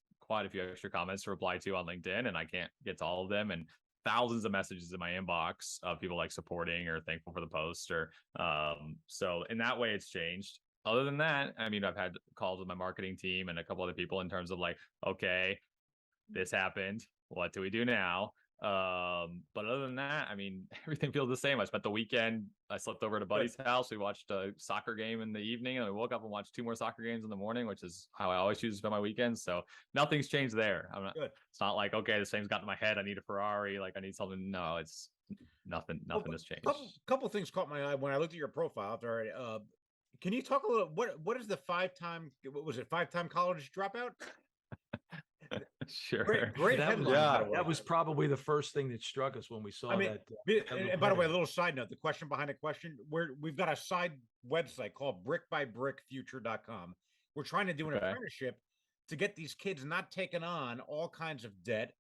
to reply to on LinkedIn, and I can't get to all of them, and thousands of messages in my inbox of people like supporting or thankful for the post, or so in that way it's changed. Other than that, I mean, I've had calls with my marketing team and a couple other people in terms of like, okay, this happened, what do we do now? But other than that, I mean, everything feels the same. I spent the weekend, I slept over at a buddy's house. We watched a soccer game in the evening, and we woke up and watched 2 more soccer games in the morning, which is how I always choose to spend my weekends. So nothing's changed there. It's not like, okay, this thing's got in my head, I need a Ferrari, like I need something. No, it's nothing has changed. Couple things caught my eye when I looked at your profile. Already, can you talk a little? What is the 5-time? What was it? 5-time college dropout? Sure. Great headline. Yeah, that was probably the first thing that struck us when we saw that. And by the way, a little side note: the question behind the question. We've got a side website called brickbybrickfuture.com. We're trying to do an apprenticeship to get these kids not taking on all kinds of debt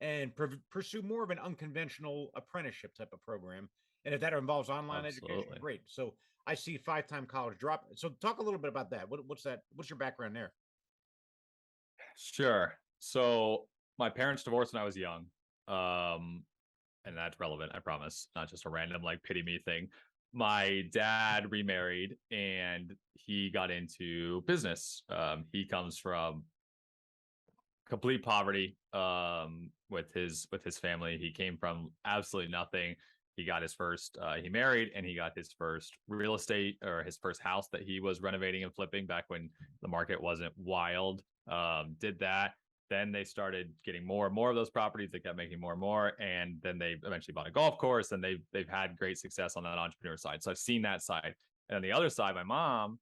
and pursue more of an unconventional apprenticeship type of program. And if that involves online education, great. So I see 5-time college drop. So talk a little bit about that. What's that? What's your background there? Sure. So my parents divorced when I was young. And that's relevant, I promise. Not just a random like pity me thing. My dad remarried and he got into business. He comes from complete poverty with his family. He came from absolutely nothing. He got his first he married and he got his first real estate, or his first house that he was renovating and flipping back when the market wasn't wild. Did that. Then they started getting more and more of those properties. They kept making more and more, and then they eventually bought a golf course, and they've had great success on that entrepreneur side. So I've seen that side. And on the other side, my mom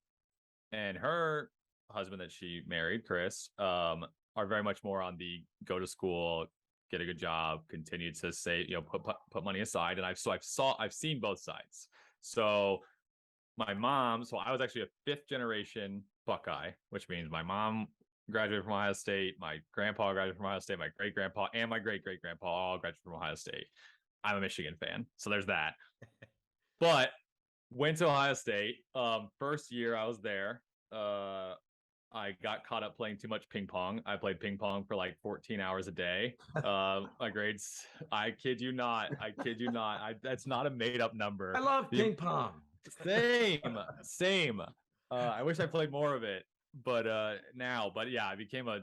and her husband that she married, Chris, are very much more on the go to school, get a good job, continue to say, put money aside. And I've seen both sides. So my mom, so I was actually a 5th generation Buckeye, which means my mom graduated from Ohio State, my grandpa graduated from Ohio State, my great grandpa and my great great grandpa all graduated from Ohio State. I'm a Michigan fan, so there's that. But went to Ohio State. First year I was there, I got caught up playing too much ping pong. I played ping pong for like 14 hours a day. My grades, I kid you not. That's not a made up number. I love ping pong. Same. I wish I played more of it. But yeah, I became a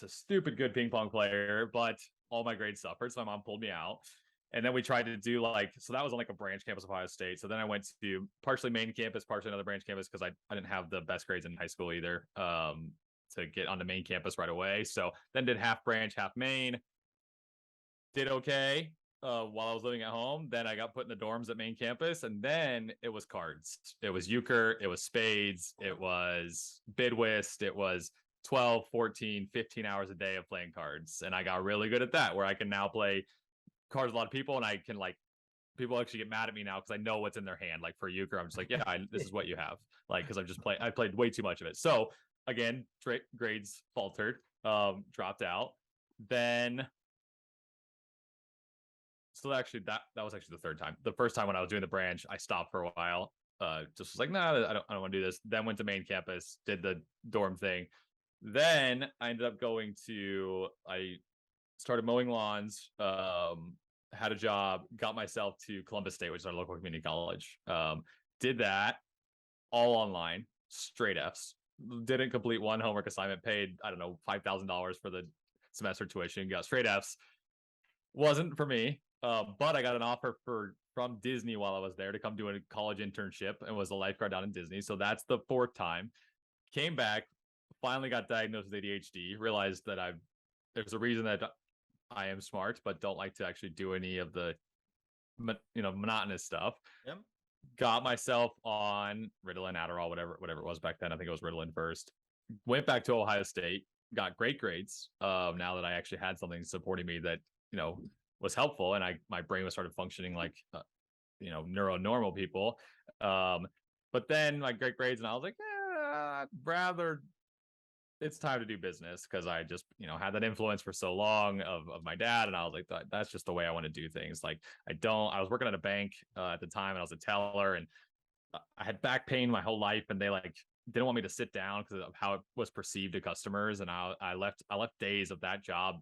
stupid good ping pong player, but all my grades suffered. So my mom pulled me out. And then we tried to do so that was on like a branch campus of Ohio State. So then I went to partially main campus, partially another branch campus, because I didn't have the best grades in high school either to get on the main campus right away. So then did half branch, half main. Did okay while I was living at home. Then I got put in the dorms at main campus, and then it was cards. It was euchre, it was spades, it was bid whist, it was 12, 14, 15 hours a day of playing cards. And I got really good at that, where I can now play cards with a lot of people, and I can people actually get mad at me now because I know what's in their hand. Like for euchre, I'm just like, this is what you have. Because I played way too much of it. So again, grades faltered, dropped out. Then so actually that was actually the 3rd time. The first time when I was doing the branch, I stopped for a while. Just was like, nah, I don't want to do this. Then went to main campus, did the dorm thing. Then I ended up I started mowing lawns, had a job, got myself to Columbus State, which is our local community college. Did that all online, straight Fs. Didn't complete one homework assignment, paid, I don't know, $5,000 for the semester tuition, got straight Fs. Wasn't for me. But I got an offer from Disney while I was there to come do a college internship, and was a lifeguard down in Disney. So that's the 4th time. Came back, finally got diagnosed with ADHD, realized that there's a reason that I am smart, but don't like to actually do any of the, monotonous stuff. Yep. Got myself on Ritalin, Adderall, whatever it was back then. I think it was Ritalin first. Went back to Ohio State, got great grades. Now that I actually had something supporting me that, was helpful, and my brain was started functioning like, neuronormal people. But then like great grades, and I was like, rather it's time to do business, because I just, had that influence for so long of my dad. And I was like, that's just the way I want to do things. Like, I was working at a bank at the time, and I was a teller, and I had back pain my whole life, and they like didn't want me to sit down because of how it was perceived to customers. And I left days of that job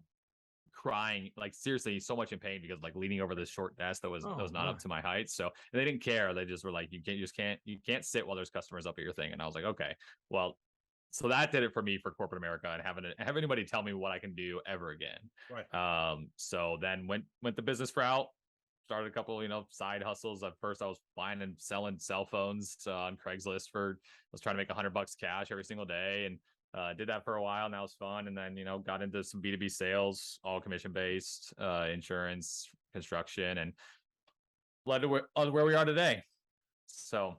crying, like seriously so much in pain, because like leaning over this short desk that was not up to my height. So, and they didn't care. They just were like, you can't sit while there's customers up at your thing. And I was like, okay, well, so that did it for me for corporate America, and have anybody tell me what I can do ever again. Right. So then went the business route, started a couple, side hustles. At first I was buying and selling cell phones on Craigslist I was trying to make $100 cash every single day, and did that for a while, and that was fun. And then, got into some B2B sales, all commission based, insurance, construction, and led to where we are today. So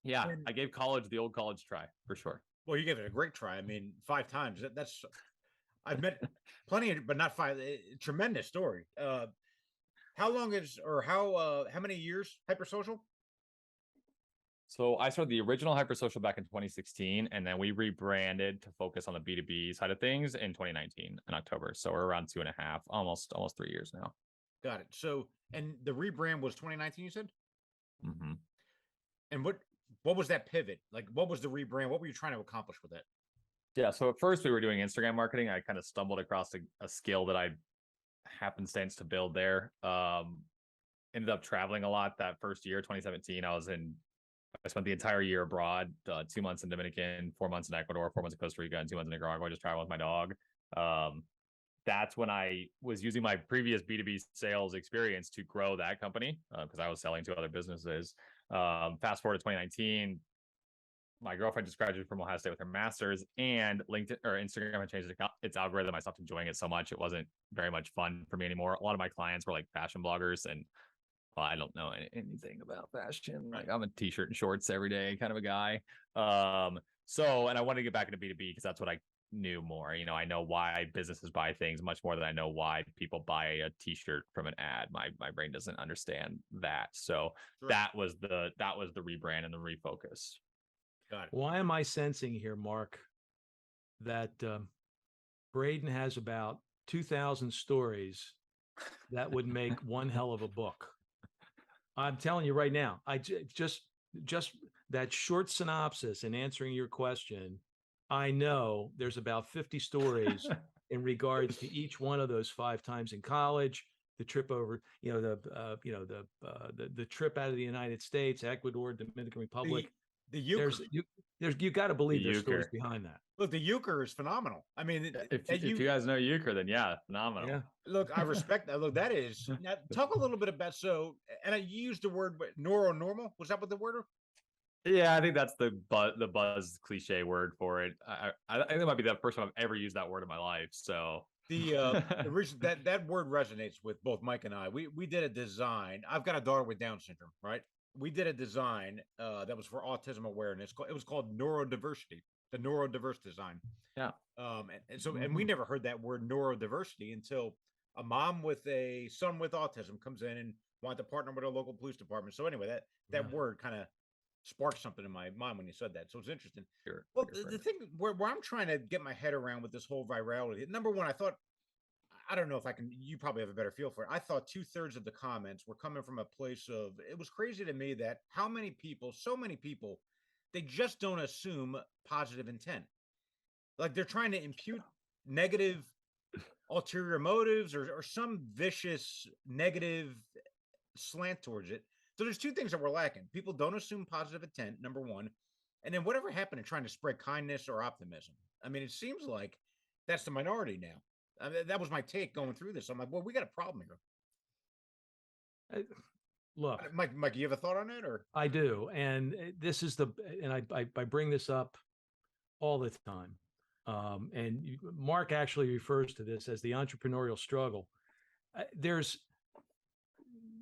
yeah, I gave the old college try for sure. Well, you gave it a great try. I mean, 5 times. That's I've met plenty of, but not 5. Tremendous story. How many years HyperSocial? So I started the original HyperSocial back in 2016, and then we rebranded to focus on the B2B side of things in 2019 in October. So we're around 2.5, almost 3 years now. Got it. So, and the rebrand was 2019, you said? Mm-hmm. And what was that pivot? Like, what was the rebrand? What were you trying to accomplish with it? Yeah. So at first we were doing Instagram marketing. I kind of stumbled across a skill that I happenstance to build there. Ended up traveling a lot that first year, 2017. I spent the entire year abroad, 2 months in Dominican, 4 months in Ecuador, 4 months in Costa Rica, and 2 months in Nicaragua, just traveling with my dog. That's when I was using my previous B2B sales experience to grow that company, because I was selling to other businesses. Fast forward to 2019, my girlfriend just graduated from Ohio State with her master's, and LinkedIn or Instagram had changed its algorithm. I stopped enjoying it so much. It wasn't very much fun for me anymore. A lot of my clients were like fashion bloggers, and I don't know anything about fashion. Like, I'm a t-shirt and shorts every day kind of a guy. And I wanted to get back into B2B because that's what I knew more. I know why businesses buy things much more than I know why people buy a t-shirt from an ad. My brain doesn't understand that. So sure. that was the rebrand and the refocus. Got it. Why am I sensing here, Mark, that Braden has about 2,000 stories that would make one hell of a book? I'm telling you right now, I just that short synopsis in answering your question, I know there's about 50 stories in regards to each one of those 5 times in college, the trip over, the trip out of the United States, Ecuador, Dominican Republic. The euchre. You got to believe there's stories behind that. Look, the euchre is phenomenal. I mean, if you guys know euchre, then yeah, phenomenal. Yeah. Look, I respect that. Look, that is. Now, talk a little bit about and I used the word neuronormal. Was that what the word? Yeah, I think that's the buzz cliche word for it. I think it might be the first time I've ever used that word in my life. So the reason that word resonates with both Mike and I. We did a design. I've got a daughter with Down syndrome, right? We did a design that was for autism awareness. It was called neurodiversity, the neurodiverse design. Yeah. And we never heard that word neurodiversity until a mom with a son with autism comes in and wanted to partner with a local police department. So anyway, that word kind of sparked something in my mind when you said that. So it's interesting. Sure. Well, the thing where I'm trying to get my head around with this whole virality, number one, I don't know if I can, you probably have a better feel for it. I thought 2/3 of the comments were coming from a place of, it was crazy to me that so many people, they just don't assume positive intent. Like they're trying to impute negative ulterior motives or some vicious negative slant towards it. So there's 2 things that we're lacking. People don't assume positive intent, number one. And then whatever happened to trying to spread kindness or optimism? I mean, it seems like that's the minority now. I mean, that was my take going through this. I'm like, well, we got a problem here. Look, Mike, you have a thought on it, or? I do, and this is I bring this up all the time. Mark actually refers to this as the entrepreneurial struggle. There's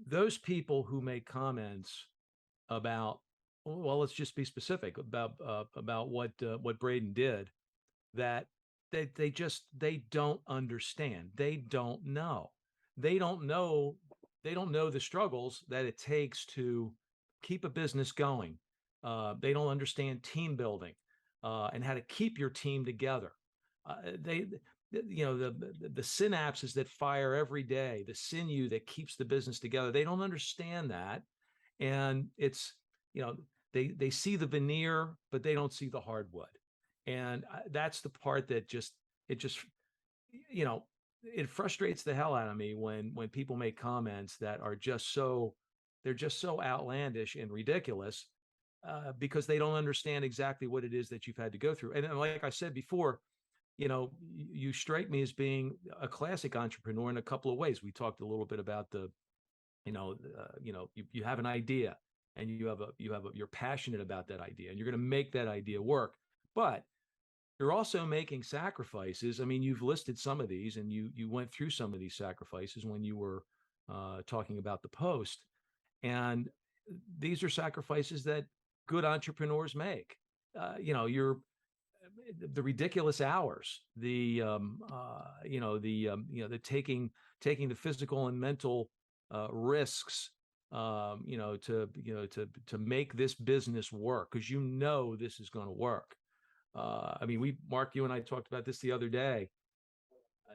those people who make comments about, well, let's just be specific about what Braden did, that they don't understand. They don't know. They don't know. They don't know the struggles that it takes to keep a business going. They don't understand team building and how to keep your team together. They, the synapses that fire every day, the sinew that keeps the business together. They don't understand that, and it's they see the veneer, but they don't see the hardwood, and that's the part that it frustrates the hell out of me when people make comments that are just so outlandish and ridiculous because they don't understand exactly what it is that you've had to go through. And like I said before, you strike me as being a classic entrepreneur in a couple of ways. We talked a little bit about you have an idea and you're passionate about that idea and you're going to make that idea work, but you're also making sacrifices. I mean, you've listed some of these and you went through some of these sacrifices when you were talking about the post. And these are sacrifices that good entrepreneurs make. You're the ridiculous hours, the taking the physical and mental risks, to make this business work because this is going to work. Mark, you and I talked about this the other day.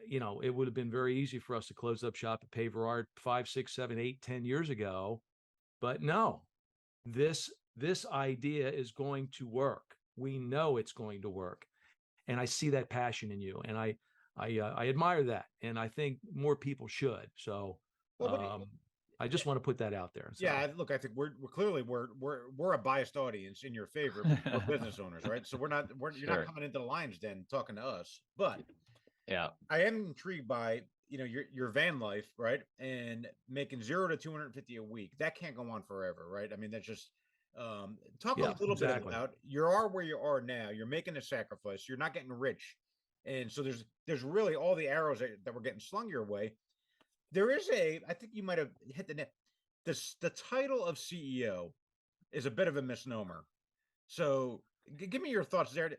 It would have been very easy for us to close up shop at Paverart 5, 6, 7, 8, 10 years ago, but no, this idea is going to work. We know it's going to work, and I see that passion in you, and I admire that, and I think more people should. So, I just want to put that out there. So. Yeah, look, I think we're clearly we're a biased audience in your favor. We're business owners, right? So you're not coming into the lion's den talking to us, but yeah, I am intrigued by your van life, right? And making 0 to 250 a week. That can't go on forever, right? I mean, that's just talk a little bit about you are where you are now. You're making a sacrifice. You're not getting rich, and so there's really all the arrows that were getting slung your way. There is I think you might have hit the net. The title of CEO is a bit of a misnomer. So give me your thoughts there.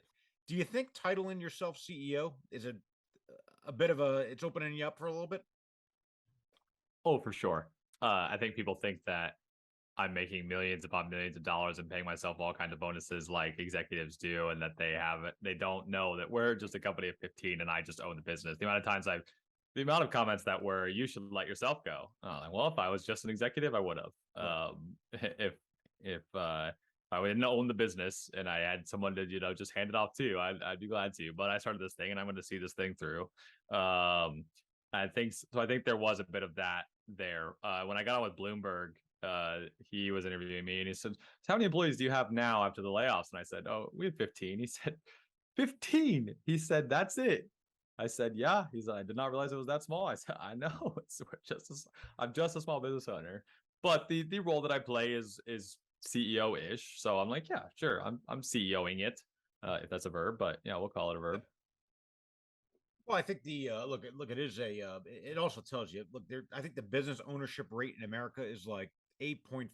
Do you think titling yourself CEO is a bit of it's opening you up for a little bit? Oh, for sure. I think people think that I'm making millions upon millions of dollars and paying myself all kinds of bonuses like executives do, and that they don't know that we're just a company of 15 and I just own the business. The amount of comments that were, you should let yourself go. Well, if I was just an executive, I would have. If I didn't own the business and I had someone to, just hand it off to, I'd be glad to. But I started this thing and I'm going to see this thing through. I think there was a bit of that there. When I got on with Bloomberg, he was interviewing me and he said, "How many employees do you have now after the layoffs?" And I said, "Oh, we have 15. He said, 15? He said, "That's it." I said, "Yeah." He's like, "I did not realize it was that small." I said, "I know. I'm just a small business owner, but the role that I play is CEO-ish." So I'm like, "Yeah, sure. I'm CEOing it, if that's a verb, but yeah, we'll call it a verb." Well, I think the look, it is it also tells you, look, I think the business ownership rate in America is like 8.5%.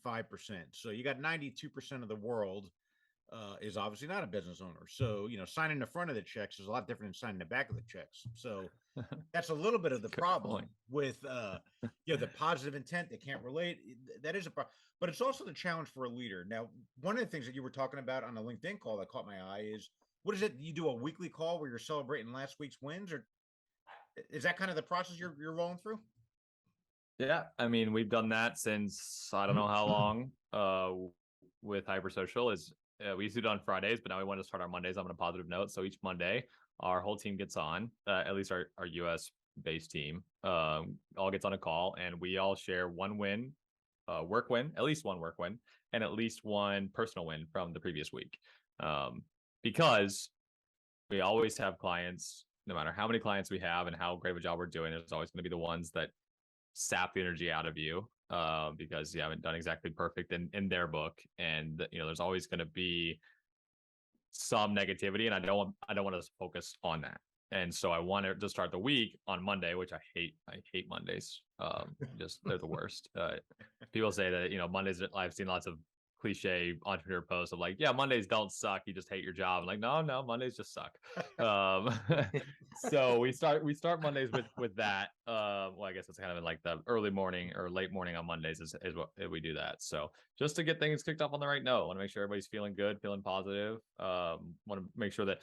So you got 92% of the world is obviously not a business owner. So, signing the front of the checks is a lot different than signing the back of the checks. So that's a little bit of the problem with, the positive intent. They can't relate. That is a problem, but it's also the challenge for a leader. Now, one of the things that you were talking about on a LinkedIn call that caught my eye is, what is it? You do a weekly call where you're celebrating last week's wins, or is that kind of the process you're rolling through? Yeah. I mean, we've done that since, I don't know how long, with HyperSocial. We used to do it on Fridays, but now we want to start our Mondays on a positive note. So each Monday, our whole team gets on, at least our US based team, all gets on a call, and we all share one win, work win, at least one work win, and at least one personal win from the previous week. Because we always have clients, no matter how many clients we have and how great of a job we're doing, there's always going to be the ones that sap the energy out of you, because you haven't done exactly perfect in their book. And, there's always going to be some negativity, and I don't want us to focus on that. And so I wanted to start the week on Monday, which I hate Mondays. Just they're the worst. People say that, Mondays, I've seen lots of cliche entrepreneur posts of like, yeah, Mondays don't suck, you just hate your job. I'm like, no, Mondays just suck. So we start Mondays with that. Well, I guess it's kind of in like the early morning or late morning on Mondays is what we do that. So just to get things kicked off on the right note, want to make sure everybody's feeling good, feeling positive. Want to make sure that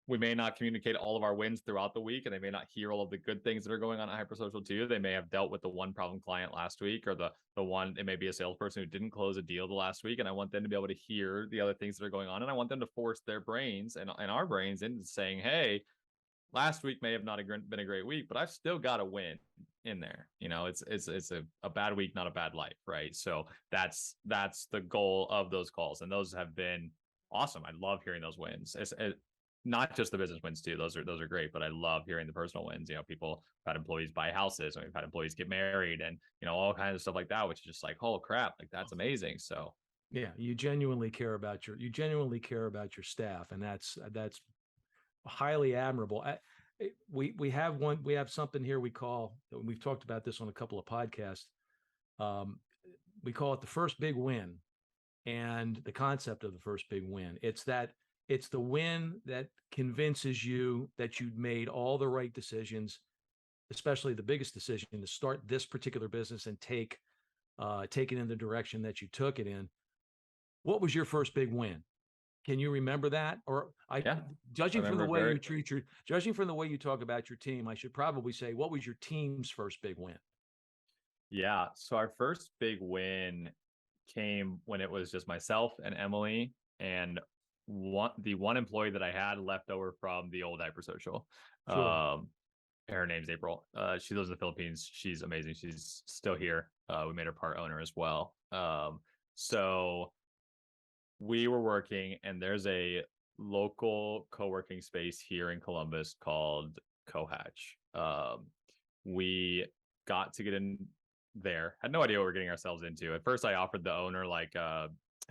we may not communicate all of our wins throughout the week, and they may not hear all of the good things that are going on at HyperSocial too. They may have dealt with the one problem client last week, or the one, it may be a salesperson who didn't close a deal the last week, and I want them to be able to hear the other things that are going on, and I want them to force their brains and our brains into saying, hey, last week may have not been a great week, but I've still got a win in there. It's a bad week, not a bad life, right? So that's the goal of those calls, and those have been awesome. I love hearing those wins. It's not just the business wins too. Those are great, but I love hearing the personal wins. People have had employees buy houses, and we've had employees get married, and all kinds of stuff like that, which is just like, oh crap, like that's amazing. So yeah, you genuinely care about your staff, and that's highly admirable. We have something here we've talked about this on a couple of podcasts. We call it the first big win, and the concept of the first big win. It's the win that convinces you that you'd made all the right decisions, especially the biggest decision to start this particular business and take it in the direction that you took it in. What was your first big win? Can you remember that? Or judging from the way you talk about your team, I should probably say, what was your team's first big win? Yeah. So our first big win came when it was just myself and Emily, and the one employee that I had left over from the old HyperSocial. Sure. Her name's April. She lives in the Philippines. She's amazing. She's still here. We made her part owner as well. So we were working, and there's a local co-working space here in Columbus called Cohatch. We got to get in there. Had no idea what we're getting ourselves into. At first, I offered the owner like,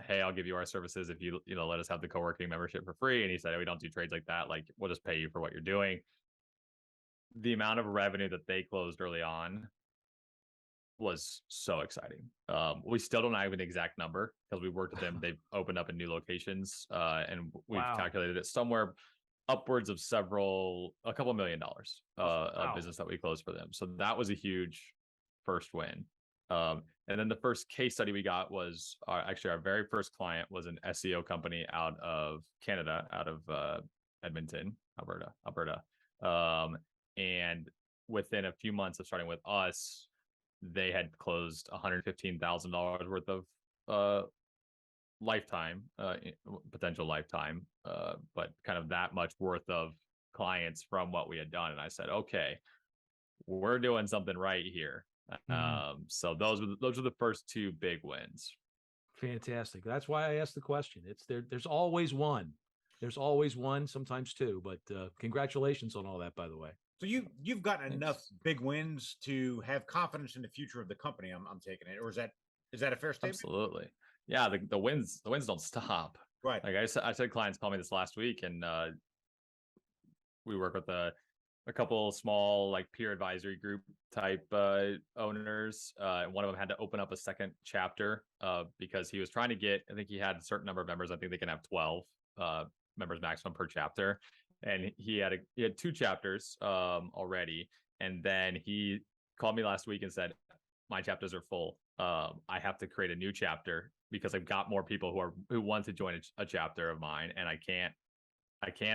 hey, I'll give you our services if you let us have the co-working membership for free. And he said, we don't do trades like that. Like, we'll just pay you for what you're doing. The amount of revenue that they closed early on was so exciting. We still don't have an exact number because we worked with them. They've opened up in new locations, and we've calculated it somewhere upwards of a couple $1 million of business that we closed for them. So that was a huge first win. And then the first case study we got was actually our very first client was an SEO company out of Canada, out of Edmonton, Alberta. And within a few months of starting with us, they had closed $115,000 worth of potential lifetime, but kind of that much worth of clients from what we had done. And I said, okay, we're doing something right here. So those were the first two big wins. Fantastic. That's why I asked the question. There's always one. There's always one, sometimes two, but congratulations on all that, by the way. So you've gotten enough big wins to have confidence in the future of the company. I'm taking it, or is that a fair statement? Absolutely. Yeah. The wins don't stop. Right. Like I said, clients called me this last week, and we work with a couple small like peer advisory group type owners. One of them had to open up a second chapter because he was trying to get, I think he had a certain number of members. I think they can have 12 members maximum per chapter. And he had two chapters already. And then he called me last week and said, my chapters are full. I have to create a new chapter because I've got more people who want to join a chapter of mine, and I can't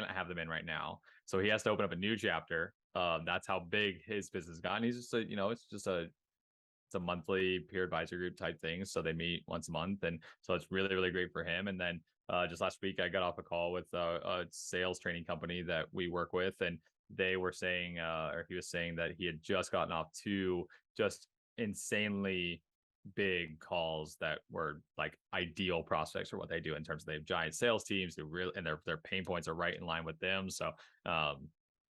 have them in right now. So he has to open up a new chapter. That's how big his business got. And he's just it's a monthly peer advisory group type thing. So they meet once a month. And so it's really, really great for him. And then just last week, I got off a call with a sales training company that we work with, and they were saying, or he was saying that he had just gotten off two just insanely big calls that were like ideal prospects for what they do in terms of they have giant sales teams who really, and their pain points are right in line with them. So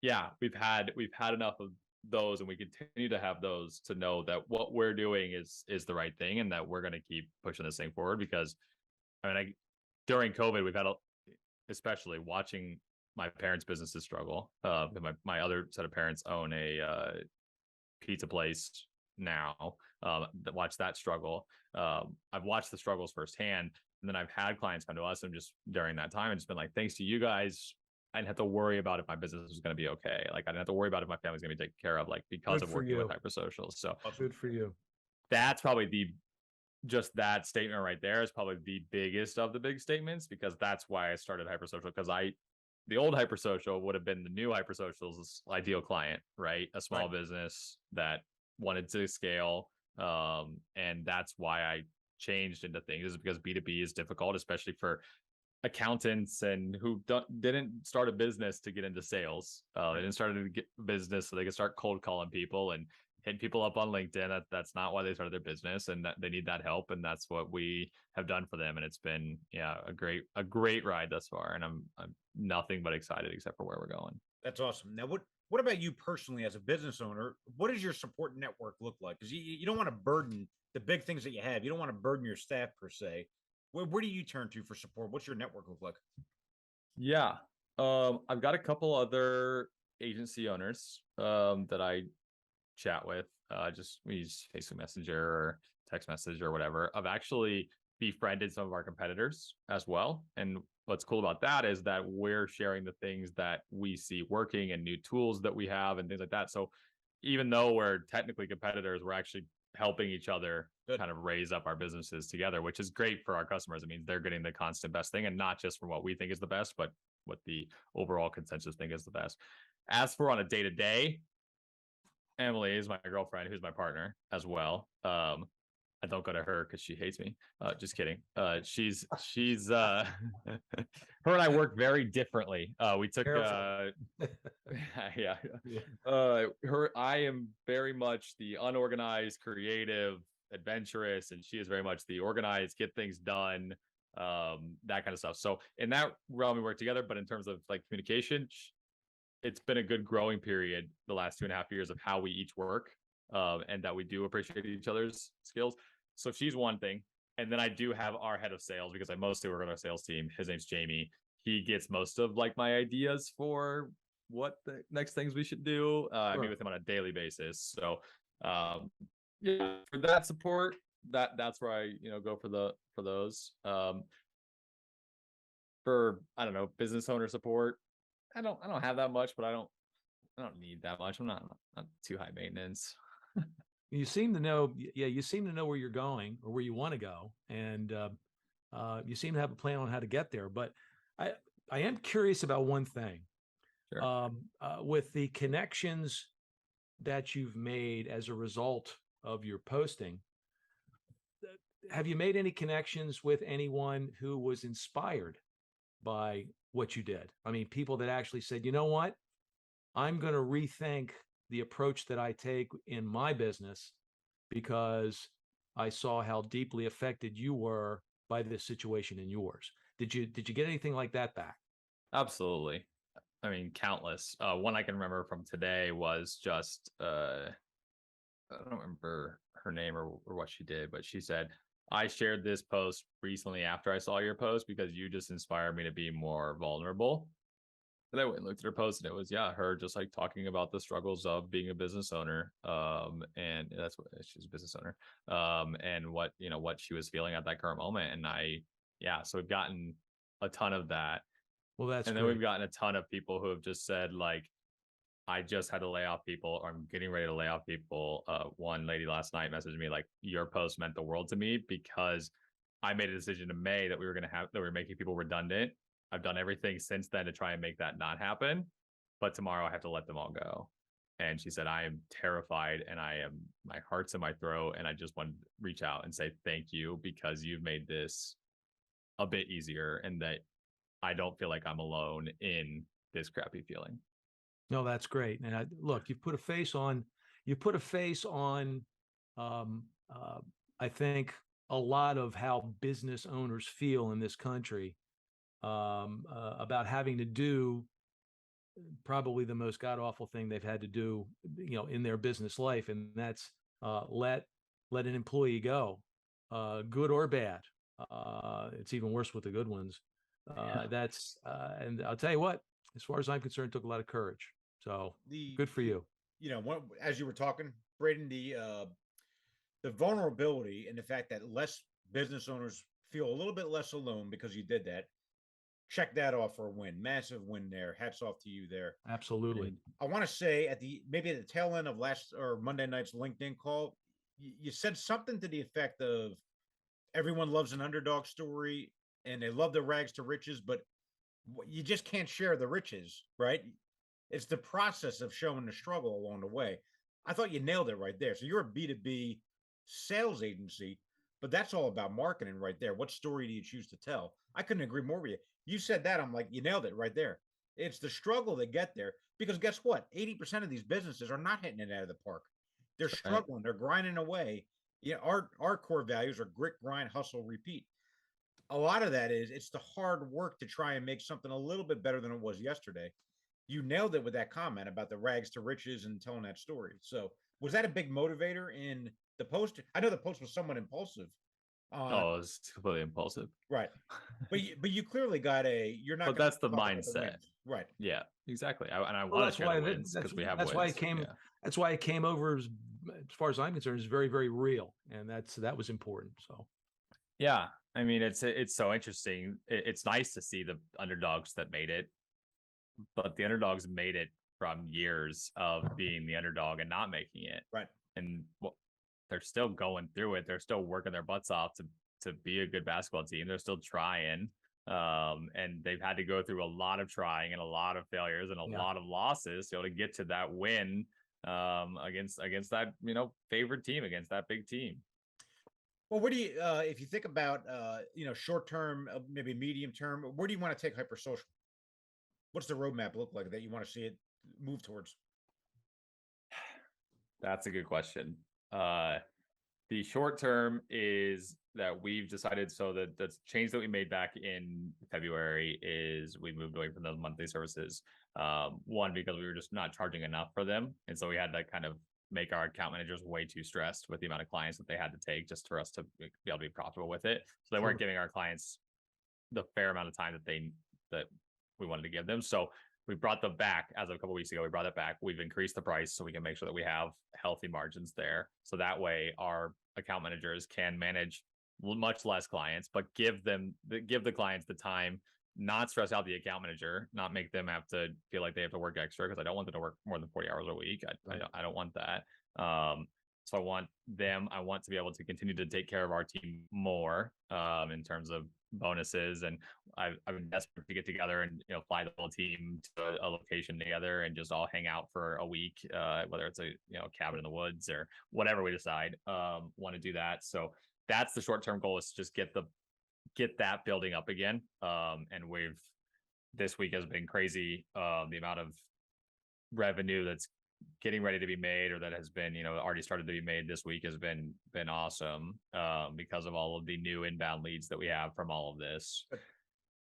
yeah, we've had enough of those, and we continue to have those to know that what we're doing is the right thing, and that we're going to keep pushing this thing forward. Because during COVID, we've had especially watching my parents' businesses struggle. My other set of parents own a pizza place now. Watch that struggle. I've watched the struggles firsthand, and then I've had clients come to us and just during that time, and it's been like, thanks to you guys, I didn't have to worry about if my business was going to be okay. Like I didn't have to worry about if my family's going to be taken care of, like because Good of for working with you. HyperSocial. So Good for you. that's probably just that statement right there is probably the biggest of the big statements, because that's why I started HyperSocial, because the old HyperSocial would have been the new HyperSocial's ideal client, right? A small business that wanted to scale. And that's why I changed into things, is because B2B is difficult, especially for accountants and who didn't start a business to get into sales. They didn't start a business so they could start cold calling people and hit people up on LinkedIn. That's not why they started their business, and that they need that help. And that's what we have done for them. And it's been, a great ride thus far. And I'm nothing but excited except for where we're going. That's awesome. Now, what about you personally as a business owner? What does your support network look like? Because you don't want to burden the big things that you have. You don't want to burden your staff per se. Where do you turn to for support? What's your network look like? Yeah. I've got a couple other agency owners that I chat with. We use Facebook Messenger or text message or whatever. I've actually befriended some of our competitors as well. And what's cool about that is that we're sharing the things that we see working and new tools that we have and things like that. So even though we're technically competitors, we're actually helping each other kind of raise up our businesses together, which is great for our customers. It means they're getting the constant best thing, and not just from what we think is the best, but what the overall consensus think is the best. As for on a day-to-day, Emily is my girlfriend, who's my partner as well. I don't go to her because she hates me. Just kidding. She's her and I work very differently. We took I am very much the unorganized, creative, adventurous, and she is very much the organized, get things done, that kind of stuff. So in that realm we work together, but in terms of like communication, it's been a good growing period the last 2.5 years of how we each work, and that we do appreciate each other's skills. So she's one thing. And then I do have our head of sales, because I mostly work on our sales team. His name's Jamie. He gets most of like my ideas for what the next things we should do. I meet with him on a daily basis. So for that support, that's where I go for those. For I don't know, business owner support, I don't have that much, but I don't need that much. I'm not too high maintenance. You seem to know, you seem to know where you're going or where you want to go, and you seem to have a plan on how to get there. But I am curious about one thing. Sure. With the connections that you've made as a result of your posting, have you made any connections with anyone who was inspired by what you did? I mean, people that actually said, you know what, I'm going to rethink the approach that I take in my business because I saw how deeply affected you were by this situation in yours. Did you get anything like that back? Absolutely. I mean, countless. One I can remember from today was just I don't remember her name or what she did, but she said, I shared this post recently after I saw your post because you just inspired me to be more vulnerable. And I went and looked at her post, and it was her just like talking about the struggles of being a business owner, and that's what she's a business owner, and what what she was feeling at that current moment. And so we've gotten a ton of that. Well, that's and then great. we've gotten a ton of people who have just said like, I just had to lay off people, or I'm getting ready to lay off people. One lady last night messaged me like, your post meant the world to me because I made a decision in May that we were making people redundant. I've done everything since then to try and make that not happen, but tomorrow I have to let them all go. And she said, I am terrified and my heart's in my throat. And I just want to reach out and say, thank you, because you've made this a bit easier and that I don't feel like I'm alone in this crappy feeling. No, that's great. And look, you put a face on, I think a lot of how business owners feel in this country, about having to do probably the most god awful thing they've had to do, in their business life, and that's let an employee go, good or bad. It's even worse with the good ones. And I'll tell you what, as far as I'm concerned, it took a lot of courage. So good for you. As you were talking, Braden, the vulnerability and the fact that less business owners feel a little bit less alone because you did that. Check that off for a win. Massive win there. Hats off to you there. Absolutely. And I want to say maybe at the tail end of last or Monday night's LinkedIn call, you said something to the effect of everyone loves an underdog story and they love the rags to riches, but you just can't share the riches, right? It's the process of showing the struggle along the way. I thought you nailed it right there. So you're a B2B sales agency, but that's all about marketing right there. What story do you choose to tell? I couldn't agree more with you. You said that, I'm like, you nailed it right there. It's the struggle to get there, because guess what? 80% of these businesses are not hitting it out of the park. They're struggling. They're grinding away. Our core values are grit, grind, hustle, repeat. A lot of that is it's the hard work to try and make something a little bit better than it was yesterday. You nailed it with that comment about the rags to riches and telling that story. So was that a big motivator in the post? I know the post was somewhat impulsive. It was completely impulsive. Right. But you clearly got you're not. But that's the mindset. Right. Yeah, exactly. I want to share the wins because we have that's wins. why it came. Yeah. That's why it came over as far as I'm concerned, is very, very real, and that was important. So, yeah, I mean, it's so interesting. It's nice to see the underdogs that made it, but the underdogs made it from years of being the underdog and not making it. Right. And they're still going through it. They're still working their butts off to be a good basketball team. They're still trying. And they've had to go through a lot of trying and a lot of failures and a lot of losses to be able to get to that win against that, favorite team, against that big team. Well, where do you, if you think about, short term, maybe medium term, where do you want to take HyperSocial? What's the roadmap look like that you want to see it move towards? That's a good question. The short term is that we've decided, so that the change that we made back in February is we moved away from those monthly services. One, because we were just not charging enough for them. And so we had to kind of make our account managers way too stressed with the amount of clients that they had to take just for us to be able to be profitable with it. So they weren't giving our clients the fair amount of time that we wanted to give them. So we brought them back as of a couple of weeks ago. We brought it back. We've increased the price so we can make sure that we have healthy margins there. So that way our account managers can manage much less clients, but give the clients the time, not stress out the account manager, not make them have to feel like they have to work extra, because I don't want them to work more than 40 hours a week. I don't want that. So I want to be able to continue to take care of our team more in terms of bonuses. And I've been desperate to get together and fly the whole team to a location together and just all hang out for a week, whether it's a cabin in the woods or whatever we decide. Want to do that. So that's the short-term goal, is to just get that building up again. And this week has been crazy. The amount of revenue that's getting ready to be made, or that has been already started to be made this week, has been awesome because of all of the new inbound leads that we have from all of this.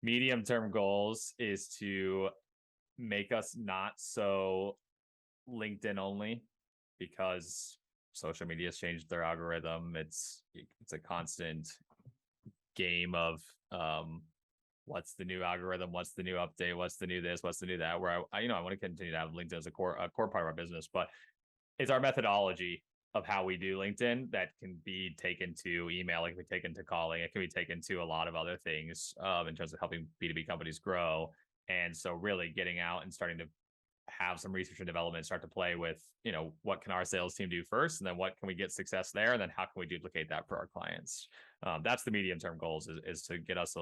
Medium-term goals is to make us not so LinkedIn only, because social media has changed their algorithm. It's a constant game of what's the new algorithm, what's the new update, what's the new this, what's the new that, where I want to continue to have LinkedIn as a core part of our business, but it's our methodology of how we do LinkedIn that can be taken to email, it can be taken to calling, it can be taken to a lot of other things in terms of helping B2B companies grow. And so really getting out and starting to have some research and development, start to play with, what can our sales team do first, and then what can we get success there, and then how can we duplicate that for our clients? That's the medium-term goals, is to get us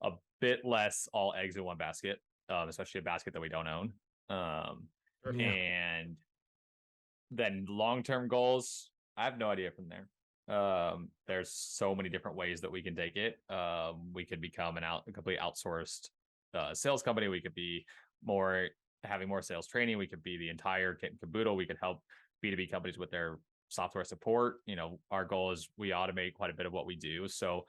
a bit less all eggs in one basket, especially a basket that we don't own. And then long-term goals, I have no idea from there. There's so many different ways that we can take it. We could become a complete outsourced sales company. We could be having more sales training. We could be the entire kit and caboodle. We could help B2B companies with their software support. Our goal is we automate quite a bit of what we do. So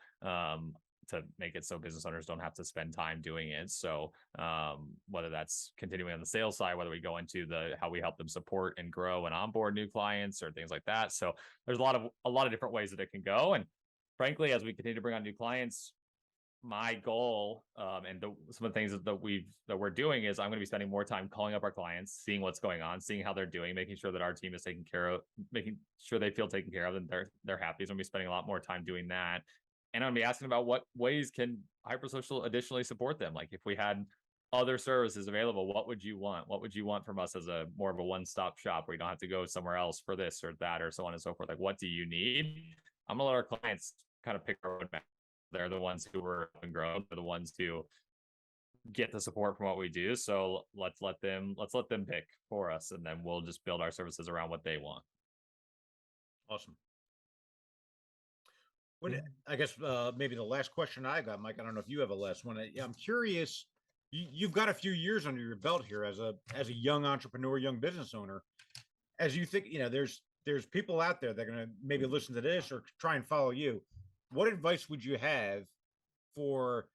to make it so business owners don't have to spend time doing it. So whether that's continuing on the sales side, whether we go into how we help them support and grow and onboard new clients or things like that. So there's a lot of different ways that it can go. And frankly, as we continue to bring on new clients, my goal, and some of the things that we're doing is I'm going to be spending more time calling up our clients, seeing what's going on, seeing how they're doing, making sure that our team is taken care of, making sure they feel taken care of and they're happy. So I'm going to be spending a lot more time doing that. And I'm going to be asking about what ways can HyperSocial additionally support them. Like if we had other services available, what would you want? What would you want from us as a more of a one-stop shop where you don't have to go somewhere else for this or that or so on and so forth? Like, what do you need? I'm gonna let our clients kind of pick our roadmap. They're the ones who are up and grown. They're the ones who get the support from what we do. So let's let them pick for us, and then we'll just build our services around what they want. Awesome. I guess maybe the last question I got, Mike, I don't know if you have a last one. I'm curious. You've got a few years under your belt here as a young entrepreneur, young business owner. As you think, there's people out there that are going to maybe listen to this or try and follow you. What advice would you have for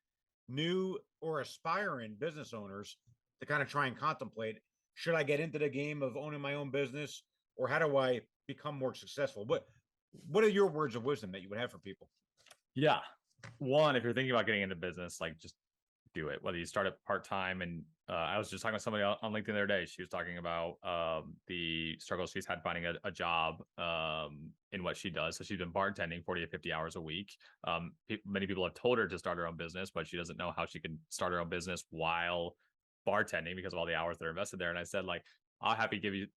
new or aspiring business owners to kind of try and contemplate, should I get into the game of owning my own business, or how do I become more successful? What are your words of wisdom that you would have for people? Yeah. One, if you're thinking about getting into business, like just do it, whether you start it part-time. And I was just talking with somebody on LinkedIn the other day. She was talking about the struggles she's had finding a job in what she does. So she's been bartending 40 to 50 hours a week. Many people have told her to start her own business, but she doesn't know how she can start her own business while bartending because of all the hours that are invested there. And I said, like, I'll happy give you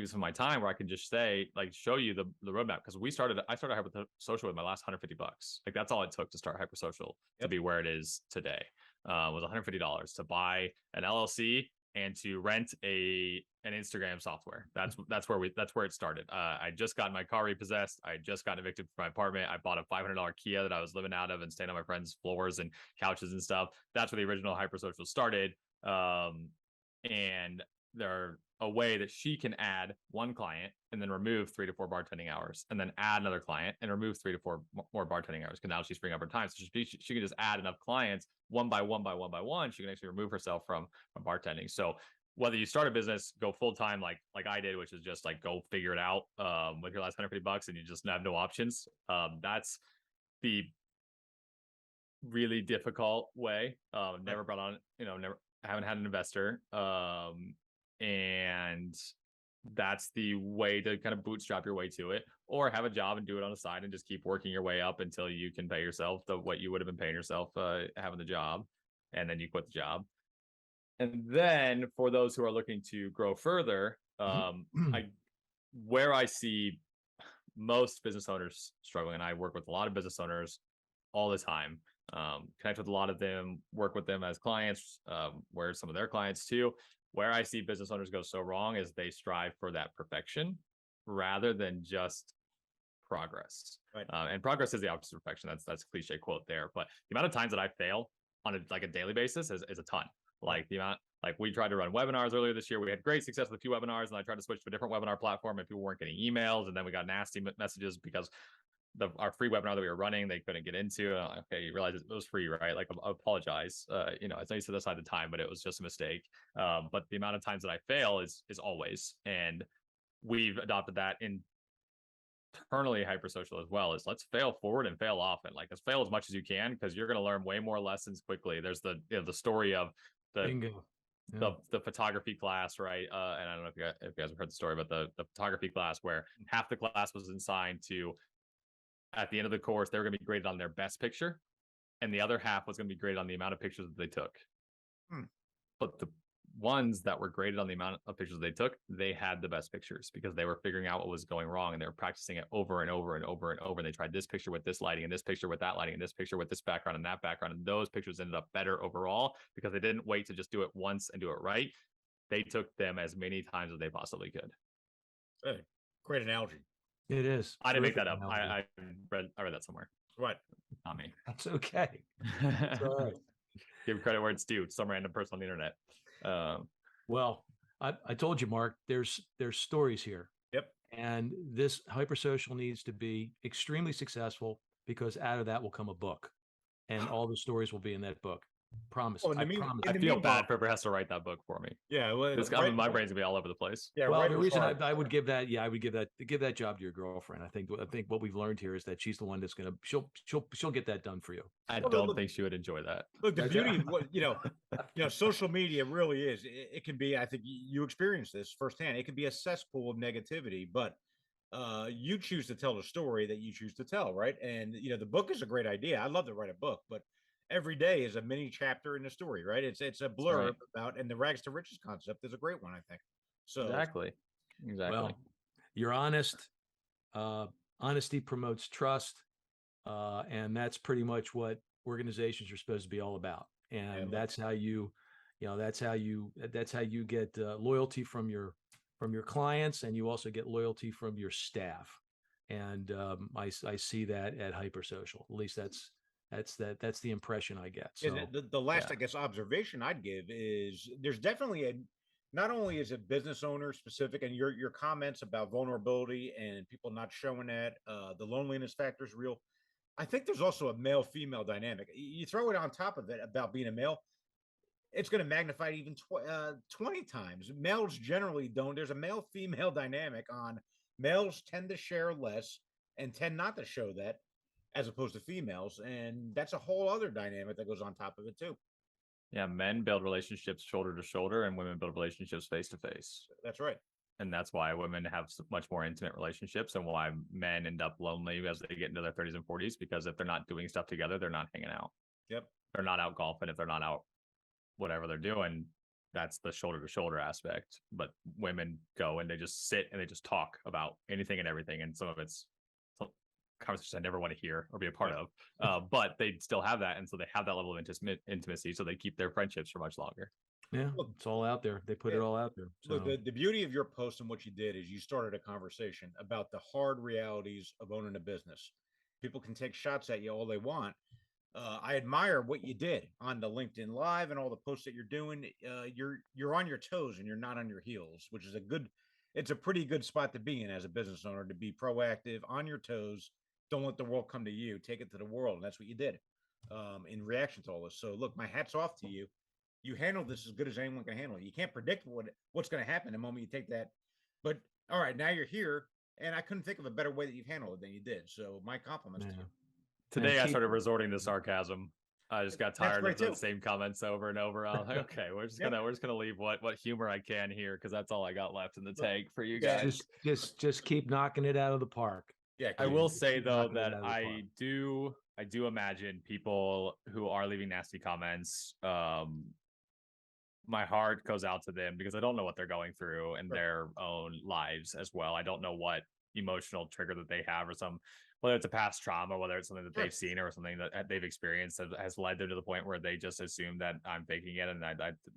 some of my time where I can just say, like, show you the roadmap. Because I started HyperSocial with my last $150. Like, that's all it took to start HyperSocial to be where it is today. Was $150 to buy an LLC and to rent an Instagram software. That's where it started. I just got my car repossessed. I just got evicted from my apartment. I bought a $500 Kia that I was living out of and staying on my friends' floors and couches and stuff. That's where the original HyperSocial started. And there a way that she can add one client and then remove 3 to 4 bartending hours, and then add another client and remove 3 to 4 more bartending hours. Because now she's freeing up her time, so she can just add enough clients one by one by one by one. She can actually remove herself from bartending. So whether you start a business, go full time like I did, which is just like go figure it out with your last $150 and you just have no options. That's the really difficult way. Never brought on, I haven't had an investor. And that's the way to kind of bootstrap your way to it, or have a job and do it on the side and just keep working your way up until you can pay yourself what you would have been paying yourself having the job, and then you quit the job. And then for those who are looking to grow further, where I see most business owners struggling, and I work with a lot of business owners all the time, connect with a lot of them, work with them as clients, where some of their clients too. Where I see business owners go so wrong is they strive for that perfection rather than just progress. Right. And progress is the opposite of perfection. That's a cliche quote there. But the amount of times that I fail on a daily basis is a ton. Like the amount, like we tried to run webinars earlier this year. We had great success with a few webinars, and I tried to switch to a different webinar platform, and people weren't getting emails. And then we got nasty messages because our free webinar that we were running, they couldn't get into. Okay, you realize it was free, right? Like, I apologize. I know you said this at the time, but it was just a mistake. But the amount of times that I fail is always, and we've adopted that internally at HyperSocial as well. Is let's fail forward and fail often. Like, let's fail as much as you can, because you're going to learn way more lessons quickly. There's the story of the photography class, right? And I don't know if you guys have heard the story about the photography class, where half the class was assigned to, at the end of the course, they were going to be graded on their best picture, and the other half was going to be graded on the amount of pictures that they took. But the ones that were graded on the amount of pictures they took, they had the best pictures because they were figuring out what was going wrong, and they were practicing it over and over and over and over. And they tried this picture with this lighting, and this picture with that lighting, and this picture with this background and that background. And those pictures ended up better overall because they didn't wait to just do it once and do it right. They took them as many times as they possibly could. Hey, great analogy. It is. I didn't make that up. I read that somewhere. Right. Not me. That's okay. That's all right. Give credit where it's due. Some random person on the internet. Well, I told you, Mark, there's stories here. Yep. And this HyperSocial needs to be extremely successful, because out of that will come a book, and all the stories will be in that book. Promise. Oh, in I the mean- promise. in I the feel meanwhile- bad for whoever has to write that book for me. Yeah, well, It's, right- my brain's gonna be all over the place. Yeah, Well, right. the reason I would give that, I would give that job to your girlfriend. I think what we've learned here is that she's the one that's gonna she'll get that done for you. I Well, don't look- think she would enjoy that. Look, the That's beauty of what social media really is. It can be. I think you experience this firsthand. It can be a cesspool of negativity, but you choose to tell the story that you choose to tell, right? And the book is a great idea. I'd love to write a book, but every day is a mini chapter in the story, right? It's a blurb about, and the rags to riches concept is a great one, I think. So Exactly. Well, you're honest. Honesty promotes trust, and that's pretty much what organizations are supposed to be all about. And that's how you get loyalty from your clients, and you also get loyalty from your staff. And I see that at HyperSocial. At least that's the impression I get. So the last, I guess, observation I'd give is there's definitely not only is it business owner specific, and your comments about vulnerability and people not showing that, the loneliness factor is real. I think there's also a male female dynamic. You throw it on top of it about being a male, it's going to magnify it even 20 times. Males generally don't. There's a male female dynamic on males tend to share less and tend not to show that, as opposed to females. And that's a whole other dynamic that goes on top of it too. Yeah, men build relationships shoulder to shoulder, and women build relationships face to face. That's right. And that's why women have much more intimate relationships, and why men end up lonely as they get into their 30s and 40s, because if they're not doing stuff together, they're not hanging out. Yep. They're not out golfing. If they're not out, whatever they're doing, that's the shoulder to shoulder aspect. But women go and they just sit and they just talk about anything and everything. And some of it's conversations I never want to hear or be a part of, but they still have that. And so they have that level of intimacy. So they keep their friendships for much longer. Yeah, it's all out there. They put it all out there. So. Look, the beauty of your post and what you did is you started a conversation about the hard realities of owning a business. People can take shots at you all they want. I admire what you did on the LinkedIn Live and all the posts that you're doing. You're on your toes and you're not on your heels, which is it's a pretty good spot to be in as a business owner, to be proactive, on your toes. Don't let the world come to you. Take it to the world. And that's what you did in reaction to all this. So look, my hat's off to you. You handled this as good as anyone can handle it. You can't predict what's going to happen the moment you take that. But all right, now you're here, and I couldn't think of a better way that you've handled it than you did. So my compliments to you. Today, I started resorting to sarcasm. I just got tired of the same comments over and over. I was like, okay, we're just gonna leave what humor I can here, because that's all I got left in the tank for you guys. Just keep knocking it out of the park. Yeah, I will say though that I do imagine people who are leaving nasty comments. My heart goes out to them, because I don't know what they're going through in their own lives as well. I don't know what emotional trigger that they have, or whether it's a past trauma, whether it's something that they've seen or something that they've experienced that has led them to the point where they just assume that I'm faking it and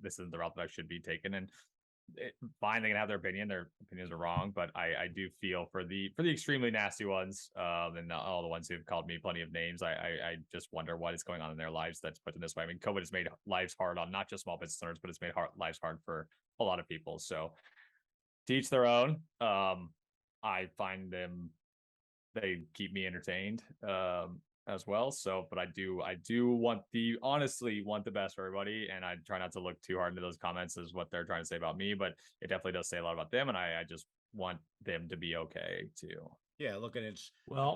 this isn't the route that I should be taking. And fine, they can have their opinion. Their opinions are wrong, but I do feel for the extremely nasty ones, and all the ones who've called me plenty of names. I just wonder what is going on in their lives that's put them this way. I mean, COVID has made lives hard on not just small business owners, but it's made lives hard for a lot of people. So to each their own. I find they keep me entertained as well. So, but I do honestly want the best for everybody, and I try not to look too hard into those comments as what they're trying to say about me, but it definitely does say a lot about them, and I just want them to be okay too. Yeah, look, and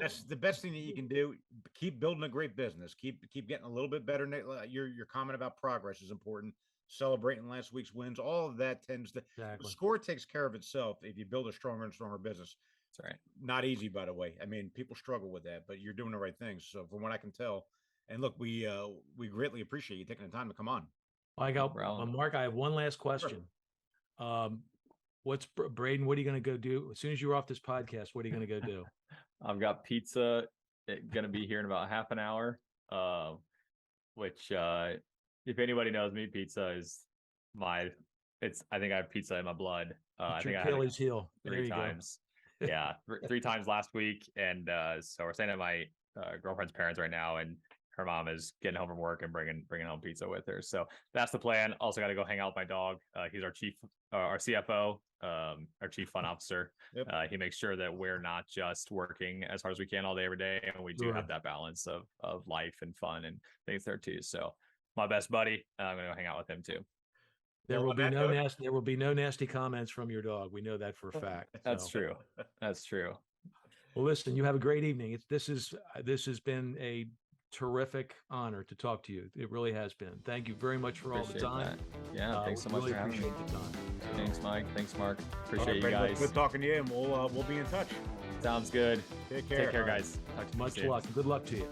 that's the best thing that you can do. Keep building a great business. Keep getting a little bit better. Your comment about progress is important. Celebrating last week's wins, all of that tends to the score takes care of itself if you build a stronger and stronger business. That's right. Not easy, by the way. I mean, people struggle with that, but you're doing the right things. So from what I can tell, and look, we greatly appreciate you taking the time to come on. Mark, I have one last question. Sure. What's Braden? What are you going to go do as soon as you're off this podcast? What are you going to go do? I've got pizza going to be here in about half an hour. Which if anybody knows me, pizza is I think I have pizza in my blood. I think Achilles heel. 3 times. Yeah, 3 times last week, and so we're staying at my girlfriend's parents right now, and her mom is getting home from work and bringing home pizza with her. So that's the plan. Also got to go hang out with my dog. He's our CFO, our chief fun officer. Yep. He makes sure that we're not just working as hard as we can all day every day, and we do have that balance of life and fun and things there too. So my best buddy. I'm gonna go hang out with him too. There Well, will on be that no note- nasty. There will be no nasty comments from your dog. We know that for a fact. That's So, true. That's true. well, listen, you have a great evening. This has been a terrific honor to talk to you. It really has been. Thank you very much for all the Appreciate time. that. Yeah, thanks so We much really for having me. appreciate the time. So, Thanks, Mike. Thanks, Mark. All right, Appreciate you Braden, well, guys. good talking to you, and we'll be in touch. Sounds good. Take care. Take care, All right. guys. Talk to you much soon. luck. Good luck to you.